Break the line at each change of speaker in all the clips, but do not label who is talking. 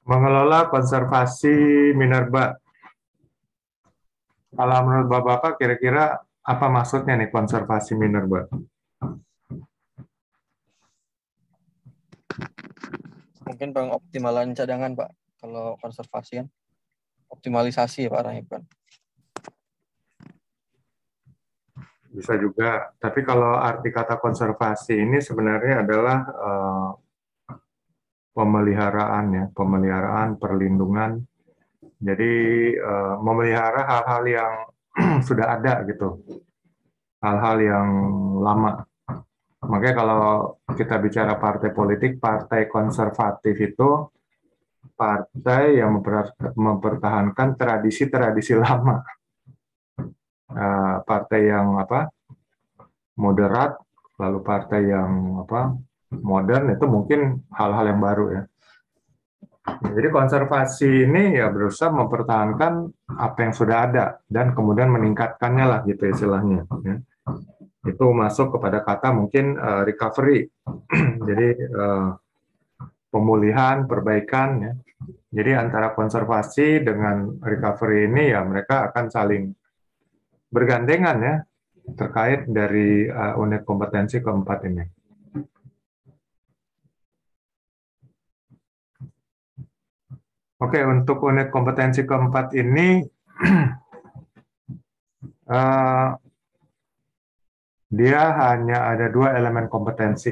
Mengelola konservasi minerba. Kalau menurut Bapak, kira-kira apa maksudnya nih konservasi minerba?
Mungkin pengoptimalan cadangan, Pak. Kalau konservasi kan optimalisasi ya, Pak arahnya, Pak.
Bisa juga. Tapi kalau arti kata konservasi ini sebenarnya adalah pemeliharaan ya, pemeliharaan, perlindungan. Jadi memelihara hal-hal yang sudah ada gitu, hal-hal yang lama. Makanya kalau kita bicara partai politik, partai konservatif itu partai yang mempertahankan tradisi-tradisi lama. Partai yang moderat, lalu partai yang modern itu mungkin hal-hal yang baru ya. Jadi konservasi ini ya berusaha mempertahankan apa yang sudah ada dan kemudian meningkatkannya lah gitu istilahnya. Ya. Itu masuk kepada kata mungkin recovery. Jadi pemulihan, perbaikan ya. Jadi antara konservasi dengan recovery ini ya mereka akan saling bergandengan ya terkait dari unit kompetensi keempat ini. Oke, untuk unit kompetensi keempat ini dia hanya ada dua elemen kompetensi.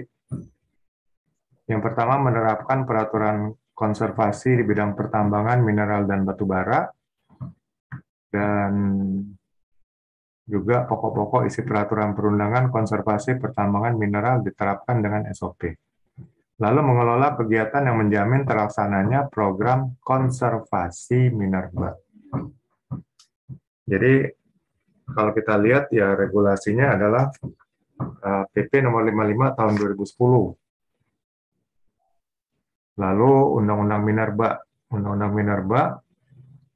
Yang pertama menerapkan peraturan konservasi di bidang pertambangan, mineral, dan batu bara, dan juga pokok-pokok isi peraturan perundangan konservasi pertambangan mineral diterapkan dengan SOP. Lalu mengelola kegiatan yang menjamin terlaksananya program konservasi minerba. Jadi kalau kita lihat ya regulasinya adalah PP nomor 55 tahun 2010. Lalu Undang-Undang Minerba. Undang-Undang Minerba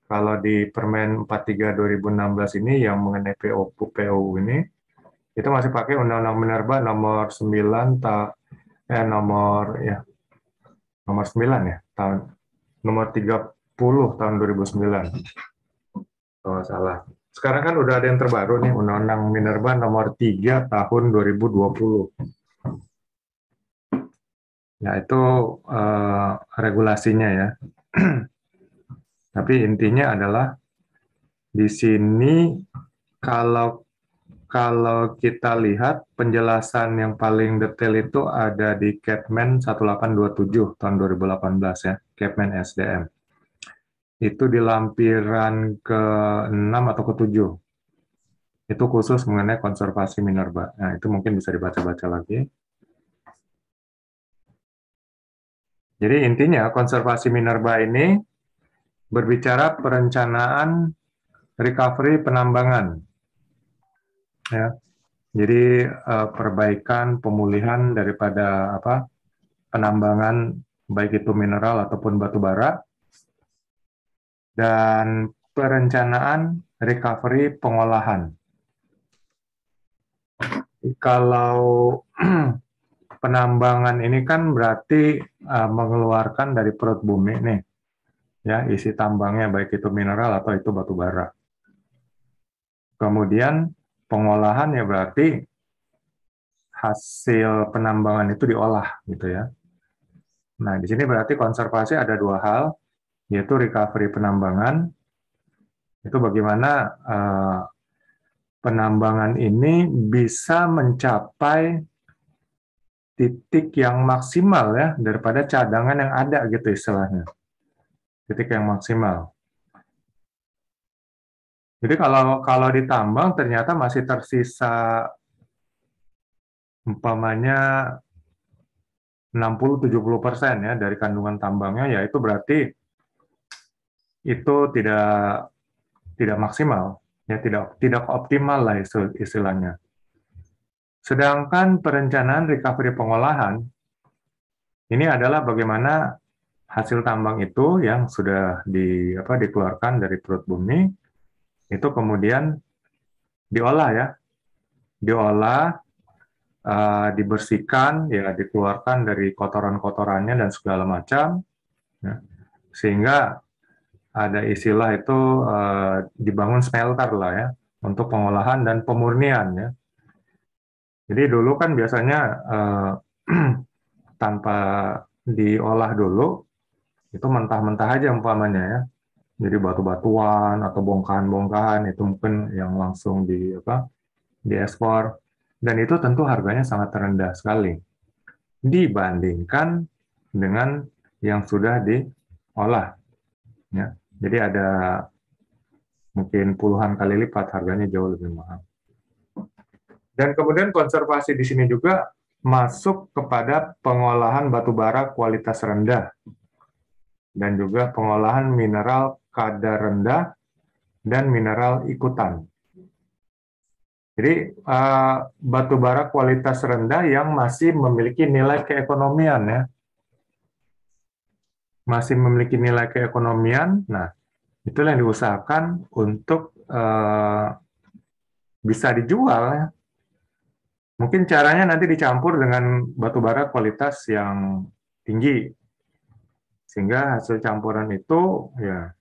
kalau di Permen 43 2016 ini yang mengenai PU ini itu masih pakai Undang-Undang Minerba nomor 9 nomor 9 ya tahun nomor 30 tahun 2009. Oh salah. Sekarang kan udah ada yang terbaru nih Undang-Undang Minerba nomor 3 tahun 2020. Ya itu regulasinya ya. Tapi intinya adalah di sini kalau kita lihat penjelasan yang paling detail itu ada di Kepmen 1827 tahun 2018 ya, Kepmen SDM. Itu di lampiran ke-6 atau ke-7. Itu khusus mengenai konservasi minerba. Nah, itu mungkin bisa dibaca-baca lagi. Jadi intinya konservasi minerba ini berbicara perencanaan recovery penambangan. Ya. Jadi perbaikan, pemulihan daripada penambangan baik itu mineral ataupun batu bara dan perencanaan recovery pengolahan. Kalau penambangan ini kan berarti mengeluarkan dari perut bumi nih, ya isi tambangnya baik itu mineral atau itu batu bara. Kemudian pengolahan ya berarti hasil penambangan itu diolah gitu ya. Nah di sini berarti konservasi ada dua hal, yaitu recovery penambangan. Itu bagaimana penambangan ini bisa mencapai titik yang maksimal ya daripada cadangan yang ada gitu istilahnya. Titik yang maksimal. Jadi kalau ditambang ternyata masih tersisa umpamanya 60-70% ya dari kandungan tambangnya, ya itu berarti itu tidak maksimal, ya tidak optimal lah istilahnya. Sedangkan perencanaan recovery pengolahan ini adalah bagaimana hasil tambang itu yang sudah dikeluarkan dari perut bumi itu kemudian diolah ya, diolah, dibersihkan ya, dikeluarkan dari kotoran-kotorannya dan segala macam. Ya. Sehingga ada istilah itu dibangun smelter lah ya, untuk pengolahan dan pemurnian ya. Jadi dulu kan biasanya tanpa diolah dulu, itu mentah-mentah aja umpamanya ya. Jadi batu-batuan atau bongkahan-bongkahan itu mungkin yang langsung diekspor, dan itu tentu harganya sangat rendah sekali dibandingkan dengan yang sudah diolah ya. Jadi ada mungkin puluhan kali lipat harganya jauh lebih mahal. Dan kemudian konservasi di sini juga masuk kepada pengolahan batu bara kualitas rendah dan juga pengolahan mineral kadar rendah dan mineral ikutan. Jadi batu bara kualitas rendah yang masih memiliki nilai keekonomian ya, masih memiliki nilai keekonomian. Nah, itulah yang diusahakan untuk bisa dijual ya. Mungkin caranya nanti dicampur dengan batu bara kualitas yang tinggi, sehingga hasil campuran itu ya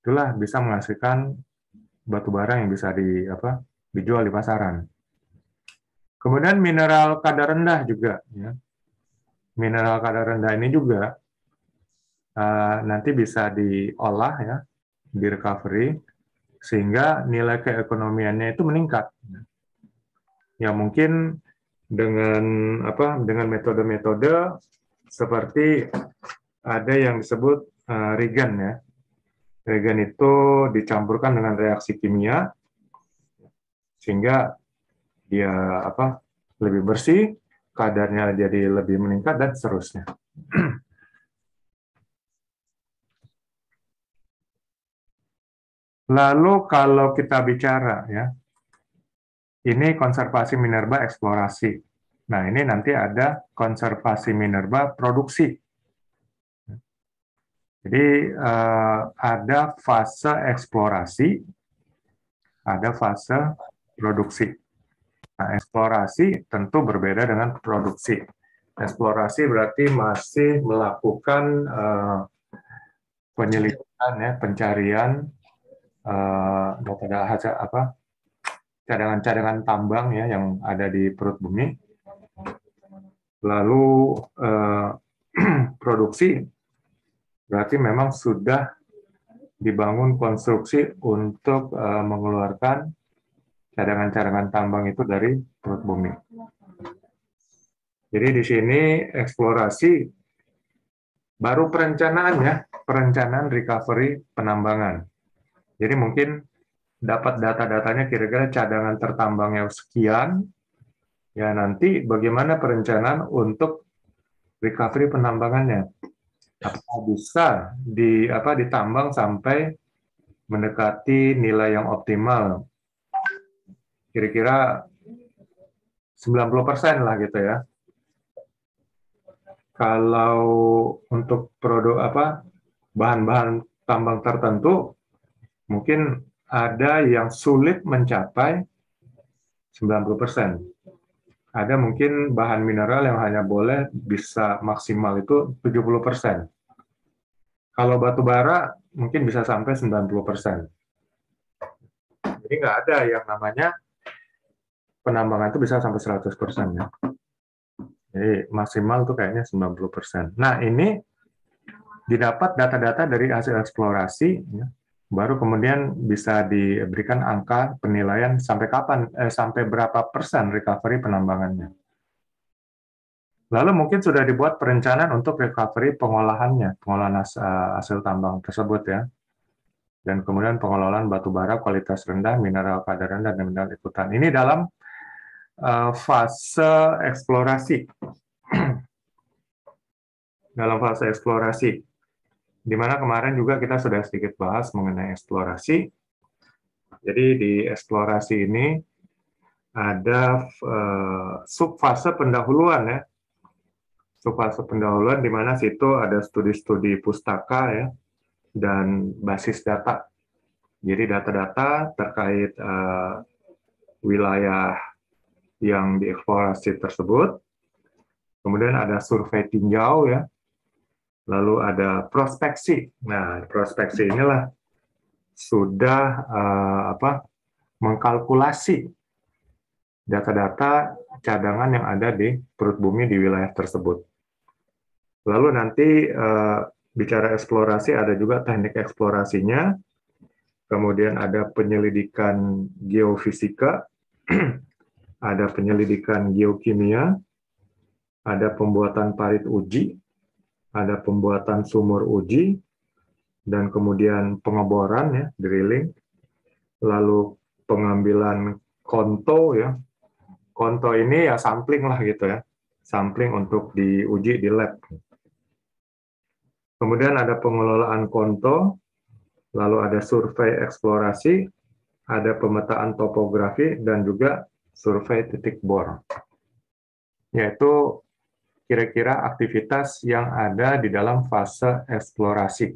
itulah bisa menghasilkan batu bara yang bisa dijual di pasaran. Kemudian mineral kadar rendah juga ya. Mineral kadar rendah ini juga nanti bisa diolah ya, di recovery, sehingga nilai keekonomiannya itu meningkat. Ya mungkin dengan metode-metode seperti ada yang disebut regen ya. Regen itu dicampurkan dengan reaksi kimia sehingga dia lebih bersih, kadarnya jadi lebih meningkat dan seterusnya. Lalu kalau kita bicara ya, ini konservasi minerba eksplorasi. Nah, ini nanti ada konservasi minerba produksi. Jadi ada fase eksplorasi, ada fase produksi. Nah, eksplorasi tentu berbeda dengan produksi. Eksplorasi berarti masih melakukan penyelidikan ya, pencarian cadangan-cadangan tambang ya yang ada di perut bumi. Lalu produksi berarti memang sudah dibangun konstruksi untuk mengeluarkan cadangan-cadangan tambang itu dari perut bumi. Jadi di sini eksplorasi baru perencanaan ya, perencanaan recovery penambangan. Jadi mungkin dapat data-datanya kira-kira cadangan tertambangnya sekian, ya nanti bagaimana perencanaan untuk recovery penambangannya. Apakah bisa ditambang sampai mendekati nilai yang optimal, kira-kira 90% lah gitu ya. Kalau untuk produk bahan-bahan tambang tertentu, mungkin ada yang sulit mencapai 90%. Ada mungkin bahan mineral yang hanya boleh bisa maksimal itu 70%. Kalau batu bara mungkin bisa sampai 90%. Jadi nggak ada yang namanya penambangan itu bisa sampai 100% ya. Jadi maksimal tuh kayaknya 90%. Nah, ini didapat data-data dari hasil eksplorasi, ya, baru kemudian bisa diberikan angka penilaian sampai berapa persen recovery penambangannya. Lalu mungkin sudah dibuat perencanaan untuk recovery pengolahan hasil tambang tersebut ya. Dan kemudian pengelolaan batu bara kualitas rendah, mineral kadar rendah, dan mineral ikutan. Ini dalam fase eksplorasi. Dalam fase eksplorasi. Di mana kemarin juga kita sudah sedikit bahas mengenai eksplorasi. Jadi di eksplorasi ini ada subfase pendahuluan ya. Subfase pendahuluan di mana situ ada studi-studi pustaka ya dan basis data. Jadi data-data terkait wilayah yang dieksplorasi tersebut. Kemudian ada survei tinjau ya. Lalu ada prospeksi. Nah, prospeksi inilah sudah mengkalkulasi data-data cadangan yang ada di perut bumi di wilayah tersebut. Lalu nanti bicara eksplorasi, ada juga teknik eksplorasinya, kemudian ada penyelidikan geofisika, ada penyelidikan geokimia, ada pembuatan parit uji, ada pembuatan sumur uji, dan kemudian pengeboran, ya, drilling, lalu pengambilan konto, ya. Konto ini ya sampling lah gitu ya, sampling untuk diuji di lab. Kemudian ada pengelolaan konto, lalu ada survei eksplorasi, ada pemetaan topografi, dan juga survei titik bor. Yaitu kira-kira aktivitas yang ada di dalam fase eksplorasi.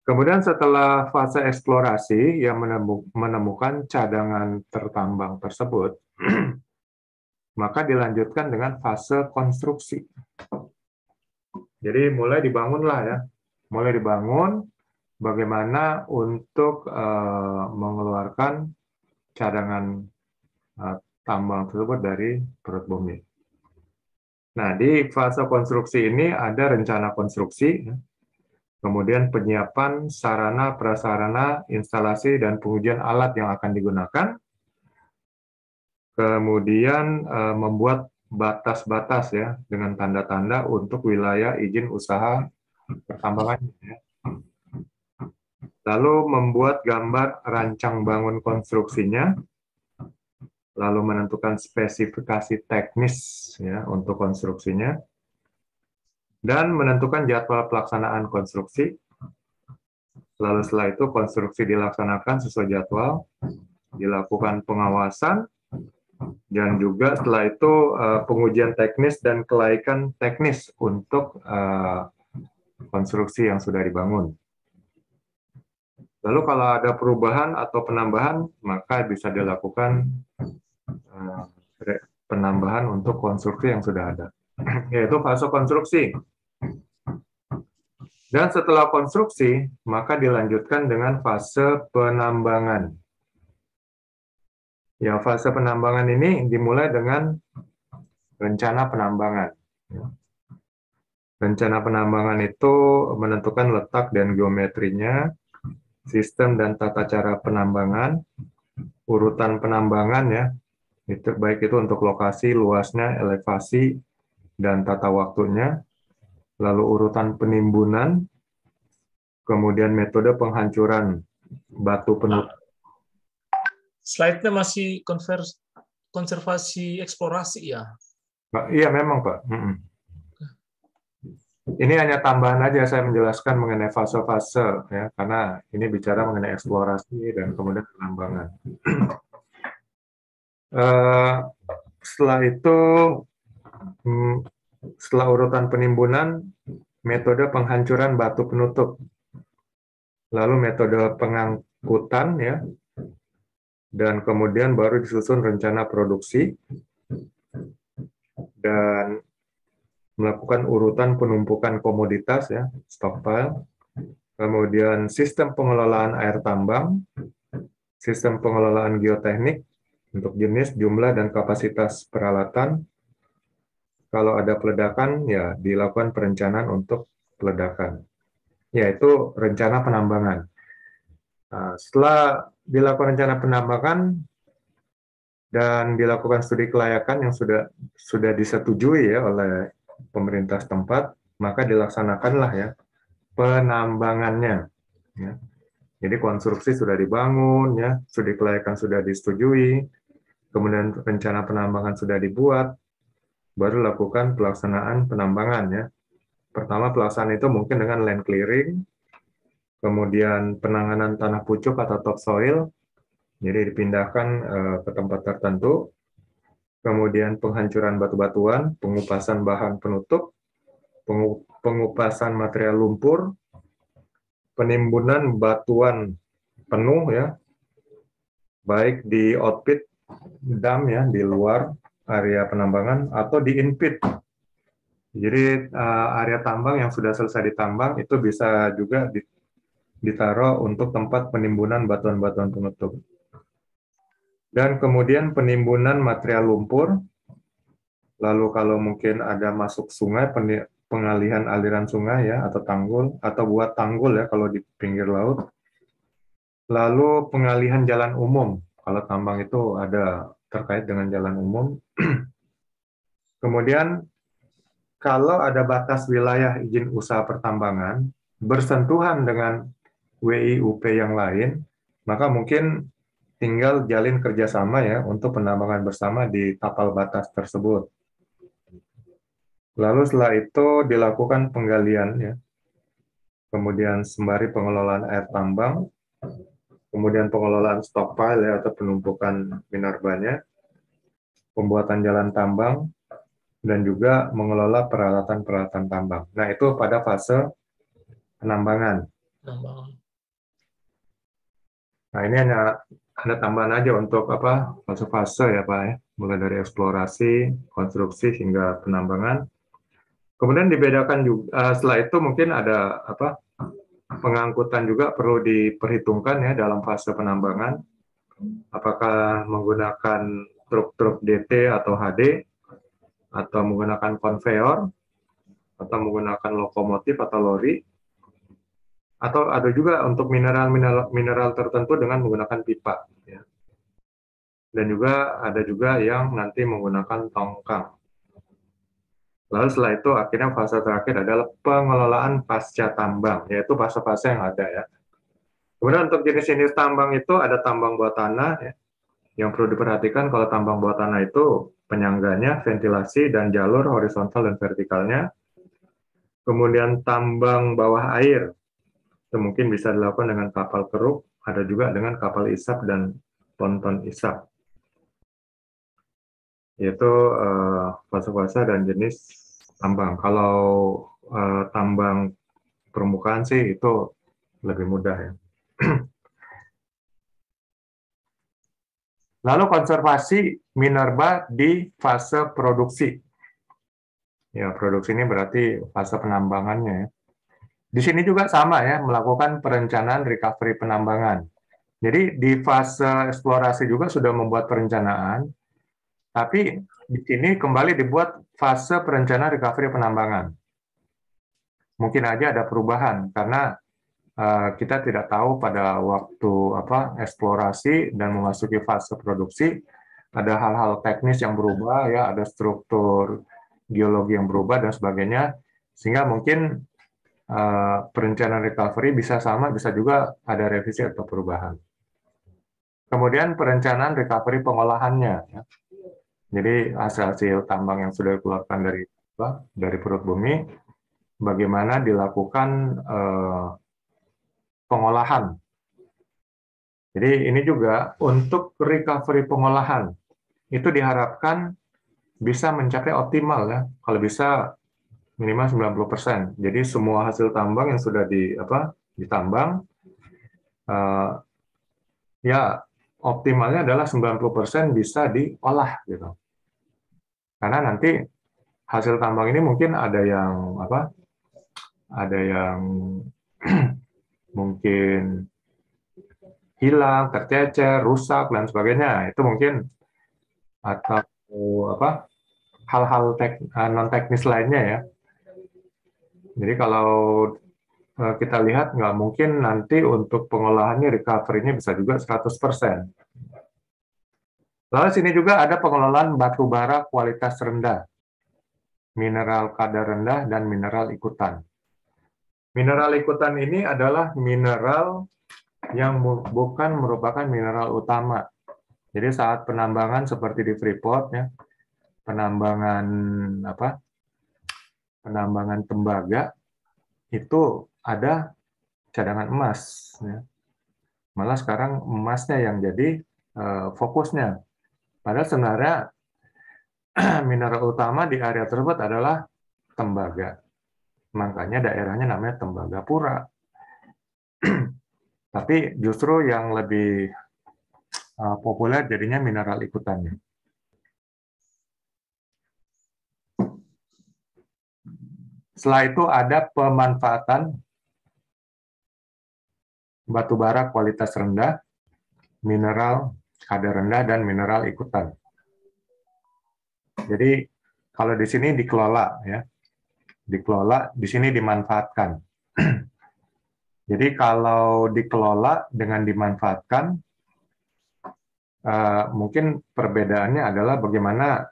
Kemudian setelah fase eksplorasi yang menemukan cadangan tertambang tersebut, maka dilanjutkan dengan fase konstruksi. Jadi mulai dibangunlah, ya, mulai dibangun bagaimana untuk mengeluarkan cadangan tambang tersebut dari perut bumi. Nah, di fase konstruksi ini ada rencana konstruksi, kemudian penyiapan sarana, prasarana, instalasi, dan pengujian alat yang akan digunakan, kemudian membuat batas-batas, ya, dengan tanda-tanda untuk wilayah izin usaha pertambangan, ya. Lalu membuat gambar rancang bangun konstruksinya, lalu menentukan spesifikasi teknis, ya, untuk konstruksinya, dan menentukan jadwal pelaksanaan konstruksi. Lalu setelah itu konstruksi dilaksanakan sesuai jadwal, dilakukan pengawasan, dan juga setelah itu pengujian teknis dan kelaikan teknis untuk konstruksi yang sudah dibangun. Lalu kalau ada perubahan atau penambahan, maka bisa dilakukan penambahan untuk konstruksi yang sudah ada, yaitu fase konstruksi. Dan setelah konstruksi, maka dilanjutkan dengan fase penambangan. Ya, fase penambangan ini dimulai dengan rencana penambangan. Rencana penambangan itu menentukan letak dan geometrinya, sistem dan tata cara penambangan, urutan penambangan, ya, itu baik itu untuk lokasi, luasnya, elevasi, dan tata waktunya, lalu urutan penimbunan, kemudian metode penghancuran batu penutup.
Slide-nya masih konservasi eksplorasi, ya?
Pak, iya memang, Pak. Ini hanya tambahan aja saya menjelaskan mengenai fase-fase, ya, karena ini bicara mengenai eksplorasi dan kemudian penambangan. Setelah itu, setelah urutan penimbunan, metode penghancuran batu penutup, lalu metode pengangkutan, ya, dan kemudian baru disusun rencana produksi, dan melakukan urutan penumpukan komoditas, ya, stockpile, kemudian sistem pengelolaan air tambang, sistem pengelolaan geoteknik untuk jenis, jumlah, dan kapasitas peralatan. Kalau ada peledakan, ya dilakukan perencanaan untuk peledakan, yaitu rencana penambangan. Nah, setelah dilakukan rencana penambangan dan dilakukan studi kelayakan yang sudah disetujui, ya, oleh pemerintah setempat, maka dilaksanakanlah, ya, penambangannya. Ya. Jadi konstruksi sudah dibangun, ya, studi kelayakan sudah disetujui, kemudian rencana penambangan sudah dibuat, baru lakukan pelaksanaan penambangan, ya. Pertama pelaksanaan itu mungkin dengan land clearing, kemudian penanganan tanah pucuk atau topsoil, jadi dipindahkan ke tempat tertentu, kemudian penghancuran batu-batuan, pengupasan bahan penutup, pengupasan material lumpur, penimbunan batuan penuh, ya, baik di outpit dam, ya, di luar area penambangan, atau di inpit Jadi area tambang yang sudah selesai ditambang itu bisa juga ditaruh untuk tempat penimbunan batuan-batuan penutup. Dan kemudian penimbunan material lumpur, lalu kalau mungkin ada masuk sungai, pengalihan aliran sungai ya, atau tanggul, atau buat tanggul ya kalau di pinggir laut. Lalu pengalihan jalan umum, kalau tambang itu ada terkait dengan jalan umum. Kemudian kalau ada batas wilayah izin usaha pertambangan bersentuhan dengan WIUP yang lain, maka mungkin tinggal jalin kerjasama ya untuk penambangan bersama di tapal batas tersebut. Lalu setelah itu dilakukan penggalian ya, kemudian sembari pengelolaan air tambang, kemudian pengelolaan stockpile ya, atau penumpukan minerbanya, pembuatan jalan tambang, dan juga mengelola peralatan-peralatan tambang. Nah, itu pada fase penambangan. Nah, ini hanya ada tambahan aja untuk fase-fase ya Pak ya, mulai dari eksplorasi, konstruksi hingga penambangan. Kemudian dibedakan juga setelah itu mungkin ada pengangkutan juga perlu diperhitungkan ya dalam fase penambangan. Apakah menggunakan truk-truk DT atau HD, atau menggunakan konveyor, atau menggunakan lokomotif atau lori, atau ada juga untuk mineral tertentu dengan menggunakan pipa. Ya. Dan juga ada juga yang nanti menggunakan tongkang. Lalu setelah itu akhirnya fase terakhir adalah pengelolaan pasca tambang, yaitu fase-fase yang ada ya. Kemudian untuk jenis-jenis tambang itu ada tambang bawah tanah ya. Yang perlu diperhatikan kalau tambang bawah tanah itu penyangganya, ventilasi, dan jalur horizontal dan vertikalnya. Kemudian tambang bawah air, itu mungkin bisa dilakukan dengan kapal keruk, ada juga dengan kapal isap dan ponton isap. Yaitu fase-fase dan jenis tambang. Kalau tambang permukaan sih itu lebih mudah ya. Lalu konservasi minerba di fase produksi. Ya, produksi ini berarti fase penambangannya ya. Di sini juga sama ya, melakukan perencanaan recovery penambangan. Jadi di fase eksplorasi juga sudah membuat perencanaan, tapi di sini kembali dibuat fase perencanaan recovery penambangan. Mungkin aja ada perubahan karena kita tidak tahu pada waktu eksplorasi dan memasuki fase produksi ada hal-hal teknis yang berubah ya, ada struktur geologi yang berubah dan sebagainya, sehingga mungkin perencanaan recovery bisa sama, bisa juga ada revisi atau perubahan. Kemudian perencanaan recovery pengolahannya ya. Jadi hasil-hasil tambang yang sudah dikeluarkan dari perut bumi, bagaimana dilakukan pengolahan. Jadi ini juga untuk recovery pengolahan itu diharapkan bisa mencapai optimal ya. Kalau bisa minimal 90%. Jadi semua hasil tambang yang sudah ditambang ya optimalnya adalah 90% bisa diolah gitu. Karena nanti hasil tambang ini mungkin ada yang mungkin hilang, tercecer, rusak dan sebagainya. Itu mungkin atau hal-hal non teknis lainnya ya. Jadi kalau kita lihat nggak mungkin nanti untuk pengolahannya recovery-nya bisa juga 100%. Lalu sini juga ada pengelolaan batu bara kualitas rendah, mineral kadar rendah, dan mineral ikutan. Mineral ikutan ini adalah mineral yang bukan merupakan mineral utama. Jadi saat penambangan seperti di Freeport ya, penambangan tembaga itu ada cadangan emas. Ya. Malah sekarang emasnya yang jadi fokusnya. Padahal sebenarnya mineral utama di area tersebut adalah tembaga. Makanya daerahnya namanya Tembagapura. Tapi justru yang lebih populer jadinya mineral ikutannya. Setelah itu ada pemanfaatan batu bara kualitas rendah, mineral kadar rendah, dan mineral ikutan. Jadi kalau di sini dikelola, ya, dikelola, di sini dimanfaatkan. Jadi kalau dikelola dengan dimanfaatkan, mungkin perbedaannya adalah bagaimana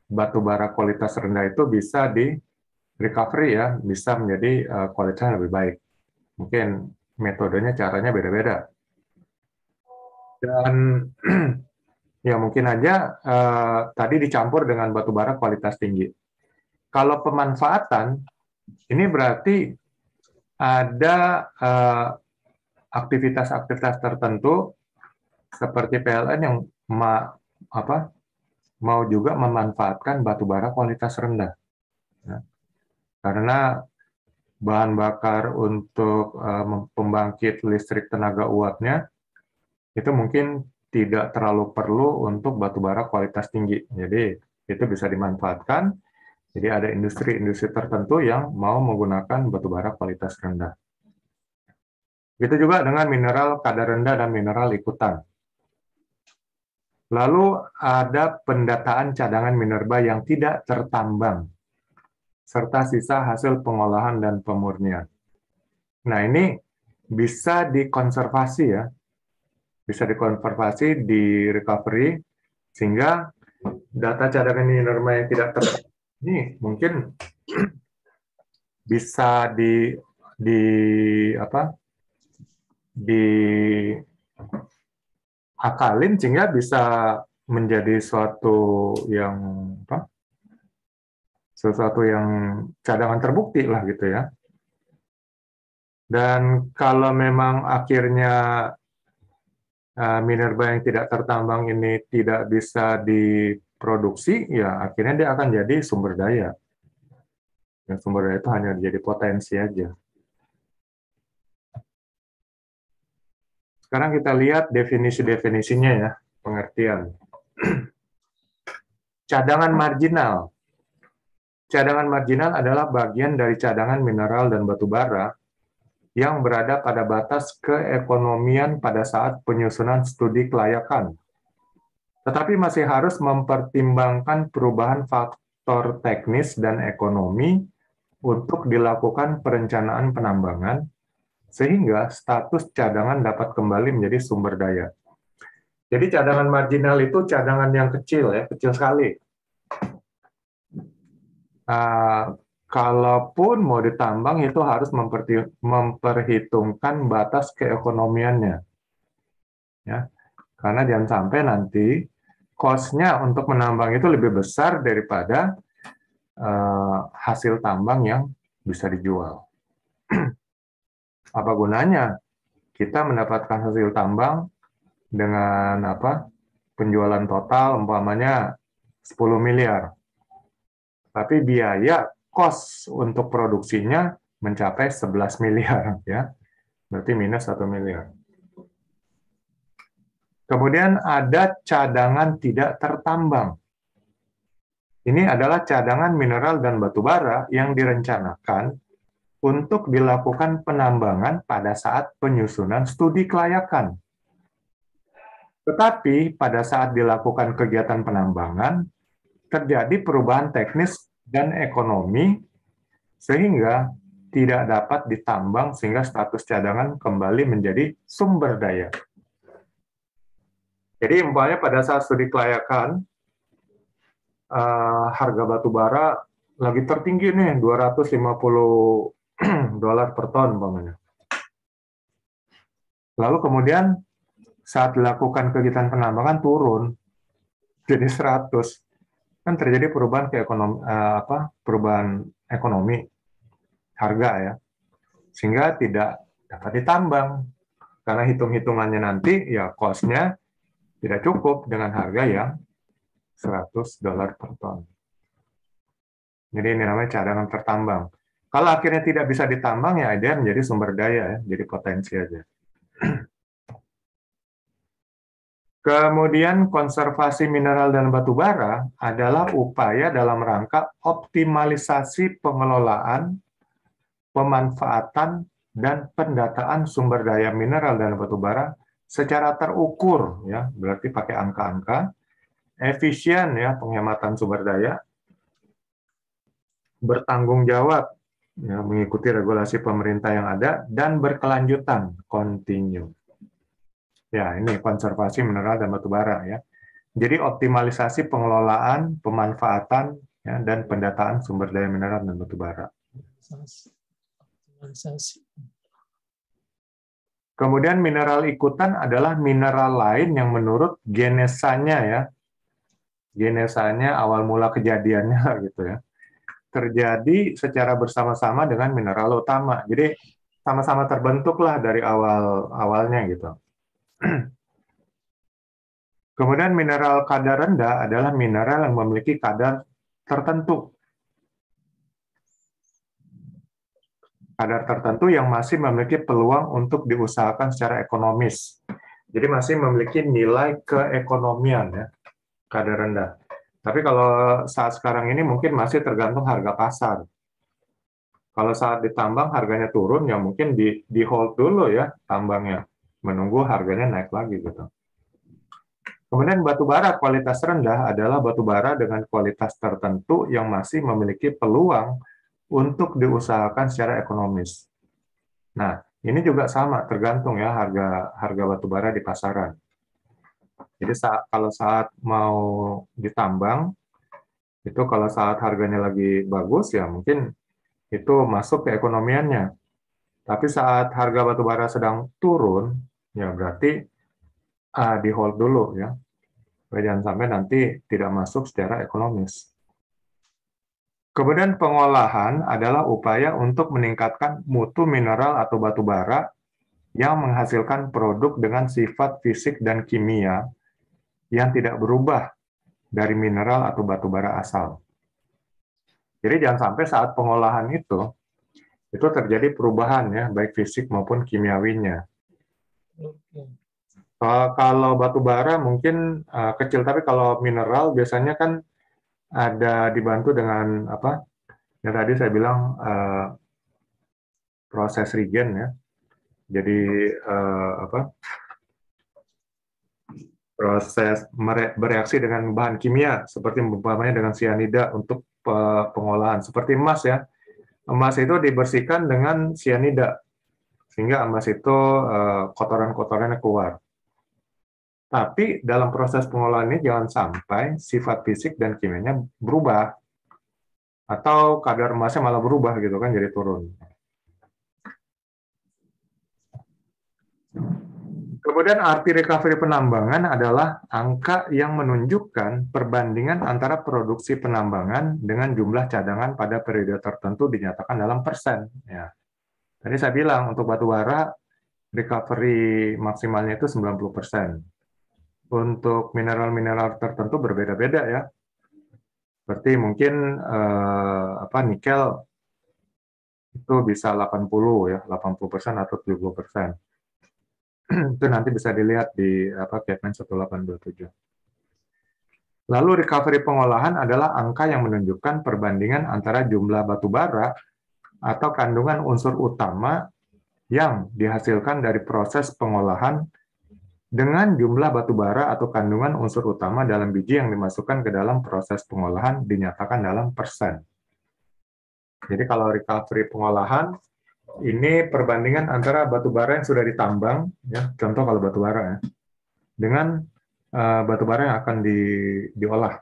batu bara kualitas rendah itu bisa di recovery, ya, bisa menjadi kualitasnya lebih baik. Mungkin metodenya, caranya beda-beda. Dan ya mungkin aja tadi dicampur dengan batu bara kualitas tinggi. Kalau pemanfaatan, ini berarti ada aktivitas-aktivitas tertentu seperti PLN yang mau juga memanfaatkan batu bara kualitas rendah. Ya. Karena bahan bakar untuk pembangkit listrik tenaga uapnya itu mungkin tidak terlalu perlu untuk batu bara kualitas tinggi. Jadi itu bisa dimanfaatkan. Jadi ada industri-industri tertentu yang mau menggunakan batu bara kualitas rendah. Begitu juga dengan mineral kadar rendah dan mineral ikutan. Lalu ada pendataan cadangan minerba yang tidak tertambang, serta sisa hasil pengolahan dan pemurnian. Nah, ini bisa dikonservasi, ya. Bisa dikonservasi, di recovery, sehingga data cadangan minerba yang tidak tertambang ini mungkin bisa diakalin sehingga bisa menjadi sesuatu yang cadangan terbukti lah gitu, ya. Dan kalau memang akhirnya minerba yang tidak tertambang ini tidak bisa diproduksi, ya akhirnya dia akan jadi sumber daya. Dan sumber daya itu hanya jadi potensi aja. Sekarang kita lihat definisi-definisinya, ya, pengertian. Cadangan marginal. Cadangan marginal adalah bagian dari cadangan mineral dan batu bara yang berada pada batas keekonomian pada saat penyusunan studi kelayakan, tetapi masih harus mempertimbangkan perubahan faktor teknis dan ekonomi untuk dilakukan perencanaan penambangan, sehingga status cadangan dapat kembali menjadi sumber daya. Jadi cadangan marginal itu cadangan yang kecil, ya, kecil sekali. Kalaupun mau ditambang itu harus memperhitungkan batas keekonomiannya, ya, karena jangan sampai nanti cost-nya untuk menambang itu lebih besar daripada hasil tambang yang bisa dijual. Apa gunanya kita mendapatkan hasil tambang dengan penjualan total umpamanya 10 miliar. Tapi biaya cost untuk produksinya mencapai 11 miliar, ya. Berarti minus 1 miliar. Kemudian ada cadangan tidak tertambang. Ini adalah cadangan mineral dan batu bara yang direncanakan untuk dilakukan penambangan pada saat penyusunan studi kelayakan. Tetapi pada saat dilakukan kegiatan penambangan, terjadi perubahan teknis dan ekonomi sehingga tidak dapat ditambang sehingga status cadangan kembali menjadi sumber daya. Jadi umpamanya pada saat studi kelayakan, harga batu bara lagi tertinggi nih, $250 per ton umpamanya. Lalu kemudian saat dilakukan kegiatan penambangan turun jadi 100. Kan terjadi perubahan perubahan ekonomi harga, ya, sehingga tidak dapat ditambang karena hitung-hitungannya nanti, ya, cost-nya tidak cukup dengan harga yang $100 per ton. Jadi ini namanya cadangan tertambang. Kalau akhirnya tidak bisa ditambang, ya dia menjadi sumber daya, ya, jadi potensi aja. Kemudian konservasi mineral dan batu bara adalah upaya dalam rangka optimalisasi pengelolaan, pemanfaatan, dan pendataan sumber daya mineral dan batu bara secara terukur, ya, berarti pakai angka-angka, efisien, ya, penghematan sumber daya, bertanggung jawab, ya, mengikuti regulasi pemerintah yang ada, dan berkelanjutan, continue. Ya, ini konservasi mineral dan batu bara, ya. Jadi optimalisasi pengelolaan, pemanfaatan, ya, dan pendataan sumber daya mineral dan batu bara.
Optimalisasi.
Kemudian mineral ikutan adalah mineral lain yang menurut genesanya, ya, genesanya awal mula kejadiannya gitu, ya, terjadi secara bersama-sama dengan mineral utama. Jadi sama-sama terbentuklah dari awalnya gitu. Kemudian mineral kadar rendah adalah mineral yang memiliki kadar tertentu. Kadar tertentu yang masih memiliki peluang untuk diusahakan secara ekonomis. Jadi masih memiliki nilai keekonomian, ya, kadar rendah. Tapi kalau saat sekarang ini mungkin masih tergantung harga pasar. Kalau saat ditambang harganya turun, ya mungkin di hold dulu, ya, tambangnya. Menunggu harganya naik lagi gitu. Kemudian batu bara kualitas rendah adalah batu bara dengan kualitas tertentu yang masih memiliki peluang untuk diusahakan secara ekonomis. Nah, ini juga sama, tergantung, ya, harga batu bara di pasaran. Jadi kalau saat mau ditambang, itu kalau saat harganya lagi bagus, ya mungkin itu masuk ke ekonomiannya. Tapi saat harga batu bara sedang turun, ya berarti di hold dulu, ya. Jangan sampai nanti tidak masuk secara ekonomis. Kemudian pengolahan adalah upaya untuk meningkatkan mutu mineral atau batu bara yang menghasilkan produk dengan sifat fisik dan kimia yang tidak berubah dari mineral atau batu bara asal. Jadi jangan sampai saat pengolahan itu terjadi perubahan, ya, baik fisik maupun kimiawinya. Kalau batu bara mungkin kecil, tapi kalau mineral biasanya kan ada dibantu dengan apa? Yang tadi saya bilang proses regen, ya. Jadi proses bereaksi dengan bahan kimia seperti umpamanya dengan sianida untuk pengolahan. Seperti emas, ya. Emas itu dibersihkan dengan sianida sehingga emas itu kotoran-kotorannya keluar. Tapi dalam proses pengolahan ini jangan sampai sifat fisik dan kimianya berubah, atau kadar emasnya malah berubah gitu kan, jadi turun. Kemudian arti recovery penambangan adalah angka yang menunjukkan perbandingan antara produksi penambangan dengan jumlah cadangan pada periode tertentu dinyatakan dalam persen. Ya. Tadi saya bilang untuk batu bara recovery maksimalnya itu 90%. Untuk mineral-mineral tertentu berbeda-beda, ya. Seperti mungkin nikel itu bisa 80, ya, 80% atau 70%. Itu nanti bisa dilihat di Guideline 1827. Lalu recovery pengolahan adalah angka yang menunjukkan perbandingan antara jumlah batu bara atau kandungan unsur utama yang dihasilkan dari proses pengolahan dengan jumlah batu bara atau kandungan unsur utama dalam biji yang dimasukkan ke dalam proses pengolahan dinyatakan dalam persen. Jadi kalau recovery pengolahan, ini perbandingan antara batu bara yang sudah ditambang, ya, contoh kalau batu bara, ya, dengan batu bara yang akan diolah.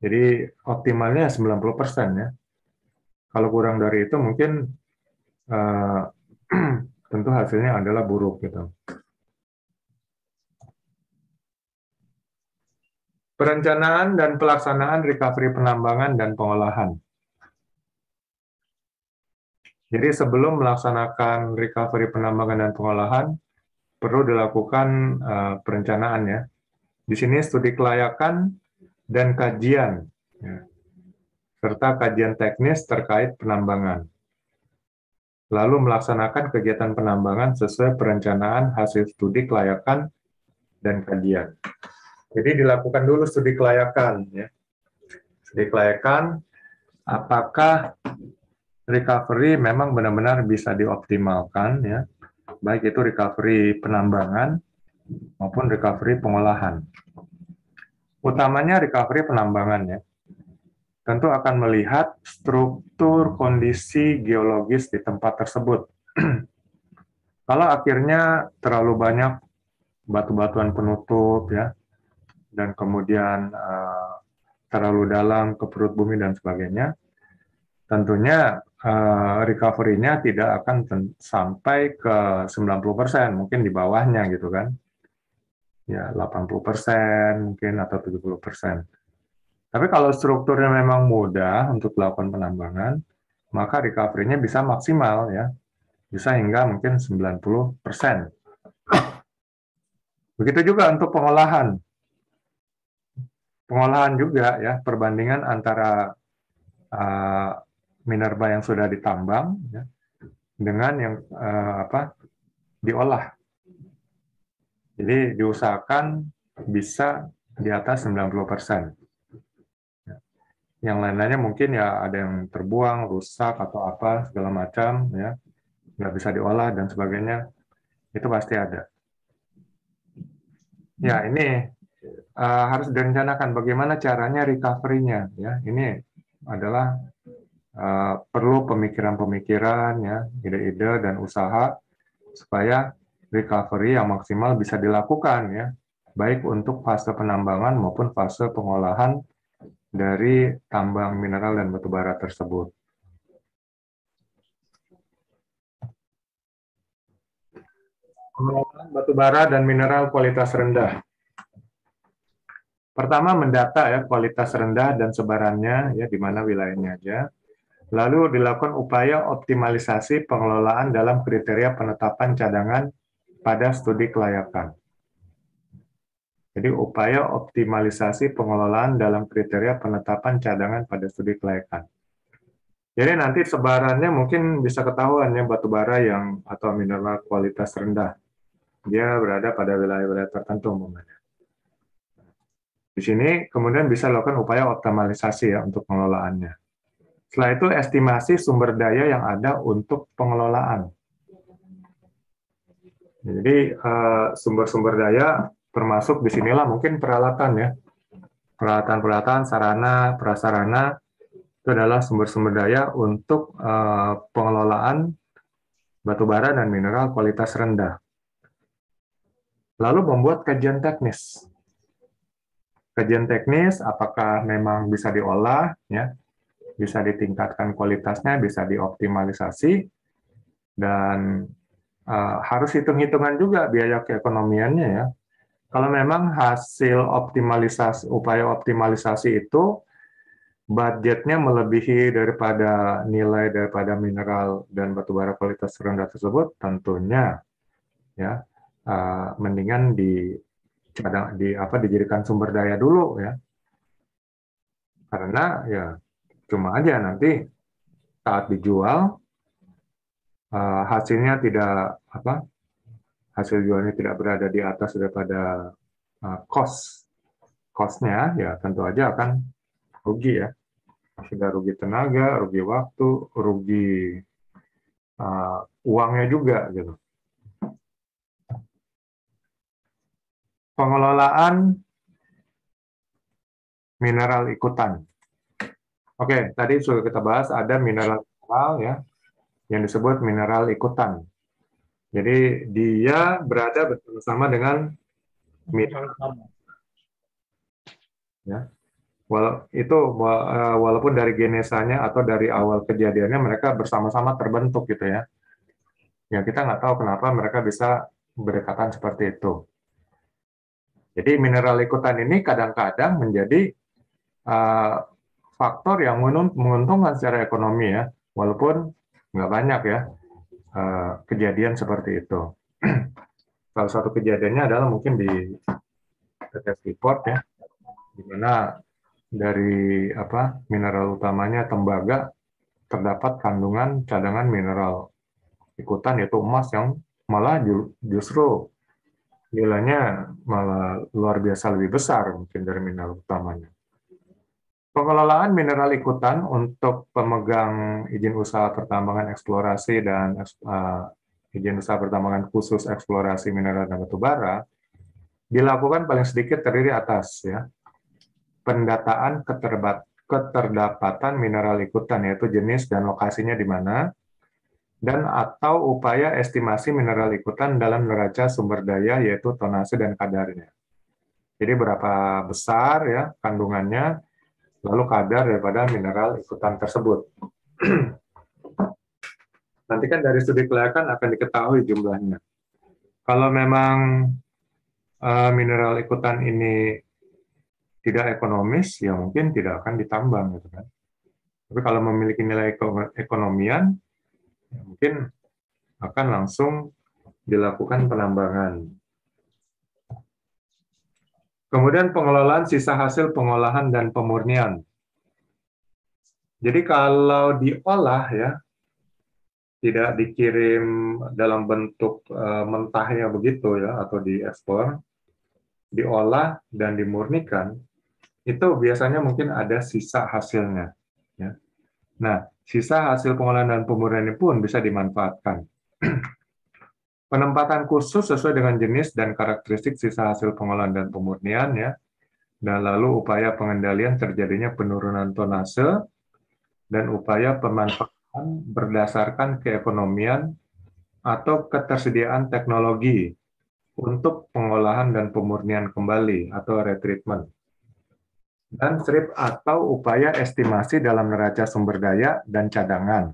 Jadi optimalnya 90%, ya. Kalau kurang dari itu mungkin tentu hasilnya adalah buruk gitu. Perencanaan dan pelaksanaan recovery penambangan dan pengolahan. Jadi sebelum melaksanakan recovery penambangan dan pengolahan, perlu dilakukan perencanaan, ya. Di sini studi kelayakan dan kajian, ya, serta kajian teknis terkait penambangan. Lalu melaksanakan kegiatan penambangan sesuai perencanaan hasil studi kelayakan dan kajian. Jadi dilakukan dulu studi kelayakan, ya. Studi kelayakan, apakah recovery memang benar-benar bisa dioptimalkan, ya, baik itu recovery penambangan maupun recovery pengolahan. Utamanya recovery penambangan, ya. Tentu akan melihat struktur kondisi geologis di tempat tersebut. Kalau akhirnya terlalu banyak batu-batuan penutup, ya, dan kemudian terlalu dalam ke perut bumi dan sebagainya, tentunya recovery-nya tidak akan sampai ke 90%, mungkin di bawahnya gitu kan. Ya, 80% mungkin atau 70%. Tapi kalau strukturnya memang mudah untuk dilakukan penambangan, maka recovery-nya bisa maksimal, ya. Bisa hingga mungkin 90%. Begitu juga untuk pengolahan. Pengolahan juga, ya, perbandingan antara minerba yang sudah ditambang, ya, dengan yang diolah. Jadi diusahakan bisa di atas 90%. Yang lain-lainnya mungkin ya ada yang terbuang, rusak atau apa segala macam, ya, nggak bisa diolah dan sebagainya, itu pasti ada. Ya, ini harus direncanakan bagaimana caranya recovery-nya, ya. Ini adalah perlu pemikiran-pemikiran, ya, ide-ide dan usaha supaya recovery yang maksimal bisa dilakukan, ya, baik untuk fase penambangan maupun fase pengolahan dari tambang mineral dan batubara tersebut. Pengelolaan batubara dan mineral kualitas rendah. Pertama, mendata, ya, kualitas rendah dan sebarannya, ya, di mana wilayahnya aja. Lalu dilakukan upaya optimalisasi pengelolaan dalam kriteria penetapan cadangan pada studi kelayakan. Jadi upaya optimalisasi pengelolaan dalam kriteria penetapan cadangan pada studi kelayakan. Jadi nanti sebarannya mungkin bisa ketahuan, ya, batubara yang atau mineral kualitas rendah. Dia berada pada wilayah-wilayah tertentu umpamanya. Di sini kemudian bisa lakukan upaya optimalisasi, ya, untuk pengelolaannya. Setelah itu estimasi sumber daya yang ada untuk pengelolaan. Jadi sumber-sumber daya termasuk di sinilah mungkin peralatan, ya. Peralatan-peralatan, sarana, prasarana itu adalah sumber-sumber daya untuk pengelolaan batubara dan mineral kualitas rendah. Lalu membuat kajian teknis. Kajian teknis apakah memang bisa diolah, ya, bisa ditingkatkan kualitasnya, bisa dioptimalisasi, dan harus hitung-hitungan juga biaya keekonomiannya, ya. Kalau memang hasil optimalisasi, upaya optimalisasi itu budgetnya melebihi daripada nilai daripada mineral dan batubara kualitas rendah tersebut, tentunya, ya, mendingan dijadikan sumber daya dulu, ya. Karena ya cuma aja nanti saat dijual hasilnya tidak hasil jualnya tidak berada di atas daripada cost-nya, ya tentu aja akan rugi, ya. Sudah rugi tenaga, rugi waktu, rugi uangnya juga, gitu. Pengelolaan mineral ikutan. Oke, tadi sudah kita bahas ada mineral-mineral, ya, yang disebut mineral ikutan. Jadi dia berada bersama dengan mineral, ya. Walaupun dari genesanya atau dari awal kejadiannya mereka bersama-sama terbentuk, gitu, ya. Ya kita nggak tahu kenapa mereka bisa berdekatan seperti itu. Jadi mineral ikutan ini kadang-kadang menjadi faktor yang menguntungkan secara ekonomi, ya, walaupun nggak banyak, ya, kejadian seperti itu. Salah satu kejadiannya adalah mungkin di PT Freeport, ya, di mana dari mineral utamanya tembaga terdapat kandungan cadangan mineral ikutan yaitu emas yang malah justru nilainya malah luar biasa lebih besar mungkin dari mineral utamanya. Pengelolaan mineral ikutan untuk pemegang izin usaha pertambangan eksplorasi dan izin usaha pertambangan khusus eksplorasi mineral dan batu bara dilakukan paling sedikit terdiri atas ya pendataan keterdapatan mineral ikutan, yaitu jenis dan lokasinya di mana, dan atau upaya estimasi mineral ikutan dalam neraca sumber daya, yaitu tonase dan kadarnya. Jadi berapa besar ya kandungannya, lalu kadar daripada mineral ikutan tersebut. Nanti kan dari studi kelayakan akan diketahui jumlahnya. Kalau memang mineral ikutan ini tidak ekonomis, ya mungkin tidak akan ditambang, gitu kan. Tapi kalau memiliki nilai ekonomian, ya mungkin akan langsung dilakukan penambangan. Kemudian pengelolaan sisa hasil pengolahan dan pemurnian. Jadi kalau diolah ya, tidak dikirim dalam bentuk mentahnya begitu ya, atau diekspor, diolah dan dimurnikan, itu biasanya mungkin ada sisa hasilnya. Ya. Nah, sisa hasil pengolahan dan pemurnian pun bisa dimanfaatkan. Penempatan khusus sesuai dengan jenis dan karakteristik sisa hasil pengolahan dan pemurnian ya. Dan lalu upaya pengendalian terjadinya penurunan tonase dan upaya pemanfaatan berdasarkan keekonomian atau ketersediaan teknologi untuk pengolahan dan pemurnian kembali atau retreatment. Dan SRIP atau upaya estimasi dalam neraca sumber daya dan cadangan.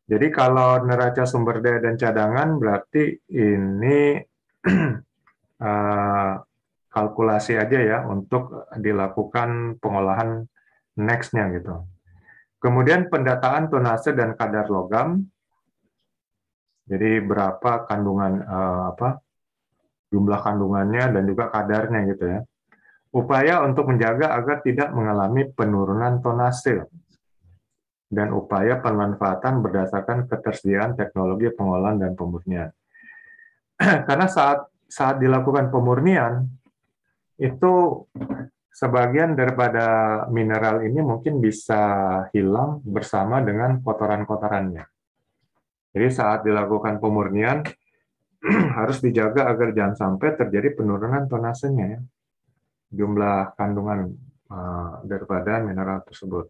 Jadi kalau neraca sumber daya dan cadangan berarti ini kalkulasi aja ya untuk dilakukan pengolahan next-nya gitu. Kemudian pendataan tonase dan kadar logam. Jadi berapa kandungan jumlah kandungannya dan juga kadarnya gitu ya. Upaya untuk menjaga agar tidak mengalami penurunan tonase. Dan upaya pemanfaatan berdasarkan ketersediaan teknologi pengolahan dan pemurnian. Karena saat dilakukan pemurnian, itu sebagian daripada mineral ini mungkin bisa hilang bersama dengan kotoran-kotorannya. Jadi saat dilakukan pemurnian, harus dijaga agar jangan sampai terjadi penurunan tonasenya, ya. Jumlah kandungan daripada mineral tersebut.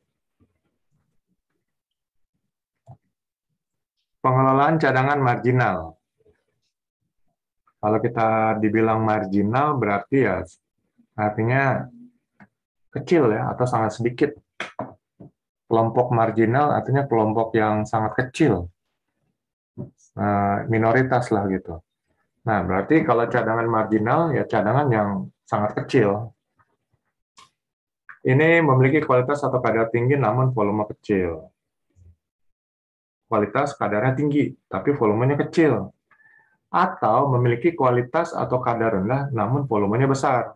Pengelolaan cadangan marginal. Kalau kita dibilang marginal berarti ya artinya kecil ya atau sangat sedikit. Kelompok marginal artinya kelompok yang sangat kecil, minoritas lah gitu. Nah berarti kalau cadangan marginal ya cadangan yang sangat kecil. Ini memiliki kualitas atau kadar tinggi namun volume kecil. Kualitas kadarnya tinggi tapi volumenya kecil. Atau memiliki kualitas atau kadar rendah namun volumenya besar.